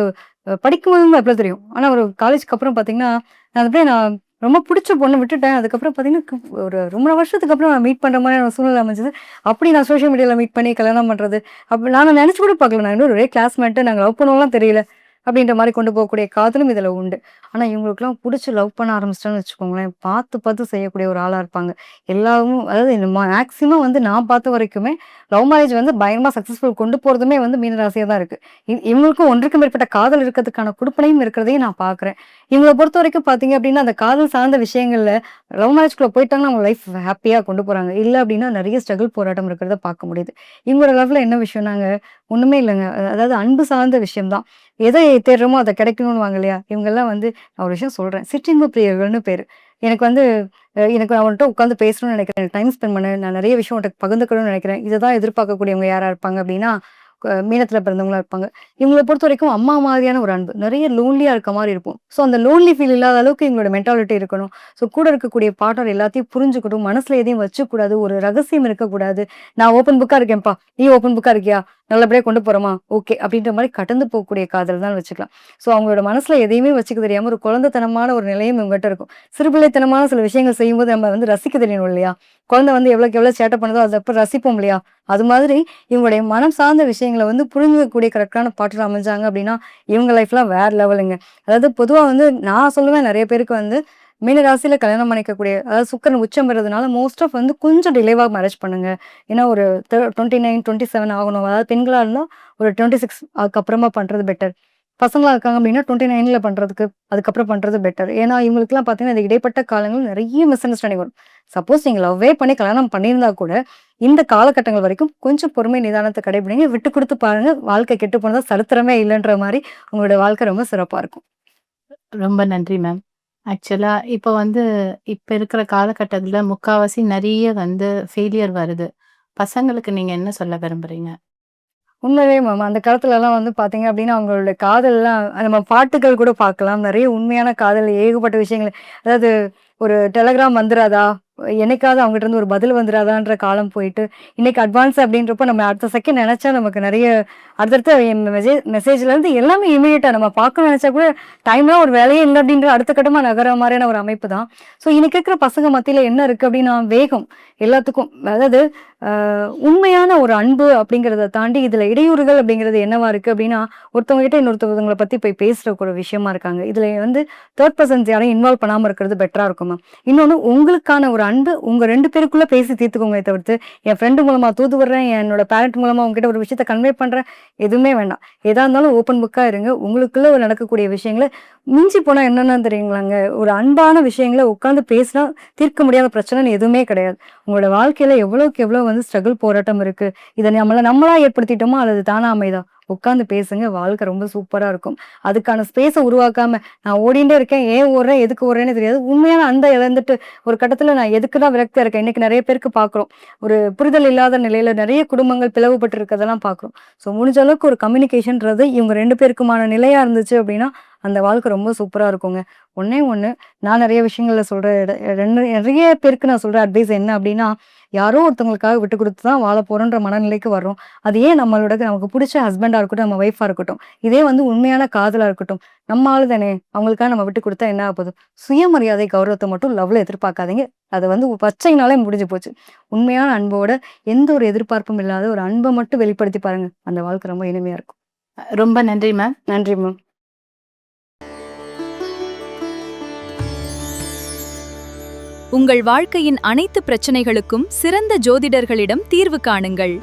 படிக்கும்போதும் அப்படிதான் தெரியும். ஆனா ஒரு காலேஜ்க்கு அப்புறம் பார்த்தீங்கன்னா, நான் அந்த பிள்ளைய நான் ரொம்ப புடிச்ச பொண்ண விட்டுட்டேன். அதுக்கப்புறம் பார்த்தீங்கன்னா, ஒரு ரொம்ப வருஷத்துக்கு அப்புறம் நான் மீட் பண்ற மாரியான சூழ்நிலை அமைஞ்சது. அப்படி நான் சோசியல் மீடியால மீட் பண்ணி கல்யாணம் பண்றது. அப்ப நாங்க நெனச்சு கூட பார்க்கல. நான் இன்னும் ஒரே கிளாஸ்மேட்டு. நாங்க லவ் பண்ணுவோம்லாம் தெரியல. அப்படின்ற மாரி கொண்டு போகக்கூடிய காதலும் இதுல உண்டு. ஆனா இவங்களுக்கெல்லாம் புடிச்சு லவ் பண்ண ஆரம்பிச்சுட்டாங்கன்னு வச்சுக்கோங்களேன், பார்த்து பார்த்து செய்யக்கூடிய ஒரு ஆளா இருப்பாங்க. எல்லாமும் அதாவது இந்த மேக்ஸிமம் வந்து நான் பார்த்த வரைக்குமே லவ் மேரேஜ் வந்து பயங்கரமா சக்சஸ்ஃபுல் கொண்டு போறதுமே வந்து மீன ராசியா தான் இருக்கு. இவங்களுக்கும் ஒன்றுக்கு மேற்பட்ட காதல் இருக்கிறதுக்கான குடுப்பனையும் இருக்கிறதையும் நான் பார்க்குறேன். இவங்கள பொறுத்தவரைக்கும் பார்த்தீங்க அப்படின்னா, அந்த காதல் சார்ந்த விஷயங்கள்ல லவ் மேரேஜ்குள்ள போயிட்டாங்கன்னா அவங்க லைஃப் ஹேப்பியா கொண்டு போறாங்க. இல்ல அப்படின்னா நெறைய ஸ்ட்ரகிள் போராட்டம் இருக்கிறத பார்க்க முடியுது. இவங்களோட லைஃப்ல என்ன விஷயம்னாங்க, ஒண்ணுமே இல்லங்க. அதாவது அன்பு சார்ந்த விஷயம் தான். எதை தேடுறோமோ அது கிடைக்கணும்னுவாங்க இல்லையா? இவங்கலாம் வந்து நான் ஒரு விஷயம் சொல்றேன். சிற்றின்ப பிரியர்கள்னு பேரு. எனக்கு வந்து எனக்கு அவன்ட்ட உட்கார்ந்து பேசணும்னு நினைக்கிறேன். எனக்கு டைம் ஸ்பெண்ட் பண்ண நான் நெறைய விஷயம் உன்ட்ட பகிர்ந்துக்கணும்னு நினைக்கிறேன். இத தான் எதிர்பார்க்கக்கூடியவங்க யாரா இருப்பாங்க அப்படின்னா, மீனத்தில பிறந்தவங்களா இருப்பாங்க. இவங்கள பொறுத்தவரைக்கும் அம்மா மாதிரியான ஒரு அன்பு. நெறைய லோன்லியா இருக்க மாரி இருக்கும். ஸோ அந்த லோன்லி ஃபீல் இல்லாத அளவுக்கு இவங்களோட மென்டாலிட்டி இருக்கணும். ஸோ கூட இருக்கக்கூடிய பார்ட்னர் எல்லாத்தையும் புரிஞ்சுக்கணும். மனசுல எதையும் வச்சுக்கக்கூடாது. ஒரு ரகசியம் இருக்கக்கூடாது. நான் ஓப்பன் புக்கா இருக்கேன்ப்பா. நீ ஓப்பன் புக்கா இருக்கியா? நல்லபடியா கொண்டு போறோமா? ஓகே. அப்படின்ற மாரி கடந்து போகக்கூடிய காதல் தான் வச்சுக்கலாம். ஸோ அவங்களோட மனசுல எதையுமே வச்சுக்க தெரியாம ஒரு குழந்தைத்தனமான ஒரு நிலையும் இவங்ககிட்ட இருக்கும். சிறுபிள்ளைத்தனமான சில விஷயங்கள் செய்யும்போது நம்ம வந்து ரசிக்க தெரியணும் இல்லையா? குழந்தை வந்து எவ்வளோக்கு எவ்வளோ சேட்டை பண்ணுதோ, அத அப்ப ரசிப்போம் இல்லையா? அது மாதிரி இவங்களுடைய மனம் சார்ந்த விஷயங்கள வந்து புரிஞ்சுக்கக்கூடிய கரெக்ட்டான பார்ட்னர் அமைஞ்சாங்க அப்படின்னா, இவங்க லைஃப்லாம் வேற லெவலுங்க. அதாவது பொதுவா வந்து நான் சொல்லுவேன் நெறைய பேருக்கு வந்து மீன ராசியில கல்யாணம் பண்ணிக்கக்கூடிய அதாவது சுக்கிரன் உச்சம் பெறதுனால மோஸ்ட் ஆஃப் வந்து கொஞ்சம் டிலேவா மேரேஜ் பண்ணுங்க. ஏன்னா ஒரு 29, 27 ஆகணும். அதாவது பெண்களா இருந்தா ஒரு 26 அதுக்கப்புறமா பண்றது பெட்டர். பசங்களா இருக்காங்க அப்படின்னா 29ல பண்றதுக்கு அதுக்கப்புறம் பண்றது பெட்டர். ஏன்னா இவங்களுக்குலாம் பார்த்தீங்கன்னா, இந்த இடைப்பட்ட காலங்கள் நெறைய மிஸ் அண்டர்ஸ்டாண்டிங் வரும். சப்போஸ் நீங்க லவ்வே பண்ணி கல்யாணம் பண்ணியிருந்தா கூட, இந்த காலகட்டங்கள் வரைக்கும் கொஞ்சம் பொறுமை, நிதானத்த கடைபிடிங்க. விட்டு குடுத்து பாருங்க. வாழ்க்கை கெட்டு போனதா சரித்திரமே இல்லன்ற மாரி உங்களோட வாழ்க்கை ரொம்ப சிறப்பா இருக்கும். ரொம்ப நன்றி மேம். ஆக்சுவலா இப்ப வந்து இப்ப இருக்கிற காலகட்டத்துல முக்காவாசி நெறைய வந்து ஃபெயிலியர் வருது. பசங்களுக்கு நீங்க என்ன சொல்ல விரும்புறீங்க? உண்மையிலேயே மேம். அந்த காலத்துலலாம் வந்து பார்த்தீங்க அப்டின்னா, அவங்களோட காதல்லாம் நம்ம பாட்டுகள் கூட பார்க்கலாம். நெறைய உண்மையான காதல் ஏகப்பட்ட விஷயங்கள். அதாவது ஒரு டெலகிராம் வந்துராதா? என்னைக்காவது அவங்ககிட்ட இருந்து ஒரு பதில் வந்துராதான்ற காலம் போயிட்டு, இன்னைக்கு அட்வான்ஸ் அப்டின்றப்போ நம்ம அடுத்த செகண்ட் நெனச்சா நமக்கு நெறைய அடுத்தடுத்த மெசேஜ்லேருந்து எல்லாமே இம்மீடியட்டா நம்ம பார்க்கணும்னு நெனச்சா கூட டைம்லாம் ஒரு வேலையே இல்ல அப்டின்ற அடுத்த கட்டமா நகர்ற மாரியான ஒரு அமைப்பு தான். ஸோ இன்னைக்கு இருக்கிற பசங்க மத்தியில என்ன இருக்கு அப்டின்னா, வேகம் எல்லாத்துக்கும். அதாவது உண்மையான ஒரு அன்பு அப்படிங்கிறத தாண்டி இதுல இடையூறுகள் அப்படிங்கிறது என்னவா இருக்கு அப்படின்னா, ஒருத்தவங்க கிட்ட இன்னொருத்தவங்கள பத்தி போய் பேசுற ஒரு விஷயமா இருக்காங்க. இதுல வந்து தேர்ட் பெர்சன்ஸ் யாரையும் இன்வால்வ் பண்ணாம இருக்கிறது பெட்டரா இருக்கும் மேம். இன்னொன்னு உங்களுக்கான ஒரு அன்பு உங்க 2 பேருக்குள்ள பேசி தீர்த்துக்கோங்களே தவிர்த்து, என் ஃப்ரெண்டு மூலமா தூது விடுறேன், என்னோட பேரண்ட் மூலமா உங்ககிட்ட ஒரு விஷயத்த கன்வே பண்றேன், எதுவுமே வேண்டாம். எதா இருந்தாலும் ஓப்பன் புக்கா இருங்க. உங்களுக்குள்ள ஒரு நடக்கக்கூடிய விஷயங்கள மிஞ்சி போனா என்னன்னு தெரியுங்களாங்க, ஒரு அன்பான விஷயங்கள உட்கார்ந்து பேசினா தீர்க்க முடியாத பிரச்சனைன்னு எதுவுமே கிடையாது. உங்களோட வாழ்க்கையில எவ்வளவுக்கு எவ்வளவு வந்து ஸ்ட்ரகிள் போராட்டம் இருக்கு. இத நம்மளா ஏற்படுத்திட்டோமா அல்லது தானா அமையுதா? உட்கார்ந்து பேசுங்க. வாழ்க்கை ரொம்ப சூப்பரா இருக்கும். அதுக்கான ஸ்பேஸ உருவாக்காம, நான் ஓடிண்டே இருக்கேன். ஏன் ஓடுறேன்? எதுக்கு ஓடுறேன்னே தெரியாது. உண்மையான அன்ப இழந்துட்டு ஒரு கட்டத்துல நான் எதுக்கு தான் விரக்தியா இருக்கேன். இன்னைக்கு நெறைய பேருக்கு பார்க்குறோம். ஒரு புரிதல் இல்லாத நிலையில நெறைய குடும்பங்கள் பிளவுபட்டு இருக்கதெல்லாம் பார்க்குறோம். ஸோ முடிஞ்ச அளவுக்கு ஒரு கம்யூனிகேஷன்றது இவங்க 2 பேருக்குமான நிலையா இருந்துச்சு அப்படின்னா, அந்த வாழ்க்கை ரொம்ப சூப்பரா இருக்குங்க. ஒண்ணே ஒண்ணு, நான் நெறைய விஷயங்கள்ல சொல்ற 2 நெறைய பேருக்கு நான் சொல்ற அட்வைஸ் என்ன அப்படின்னா, யாரோ ஒருத்தவங்களுக்காக விட்டு குடுத்து தான் வாழ போறோன்ற மனநிலைக்கு வர்றோம். அது ஏன் நம்மளோட நமக்கு புடிச்ச ஹஸ்பண்டா இருக்கட்டும், நம்ம ஒய்ஃபா இருக்கட்டும், இதே வந்து உண்மையான காதலா இருக்கட்டும், நம்ம ஆளு தானே! அவங்களுக்காக நம்ம விட்டு குடுத்தா என்ன ஆகப்போது? சுயமரியாதை, கௌரவத்த மட்டும் லவ்ல எதிர்பார்க்காதீங்க. அது வந்து பச்சைனாலே முடிஞ்சு போச்சு. உண்மையான அன்போட எந்த ஒரு எதிர்பார்ப்பும் இல்லாத ஒரு அன்ப மட்டும் வெளிப்படுத்தி பாருங்க. அந்த வாழ்க்கை ரொம்ப இனிமையா இருக்கும். ரொம்ப நன்றி மேம். நன்றி மேம். உங்கள் வாழ்க்கையின் அனைத்து பிரச்சனைகளுக்கும் சிறந்த ஜோதிடர்களிடம் தீர்வு காணுங்கள்.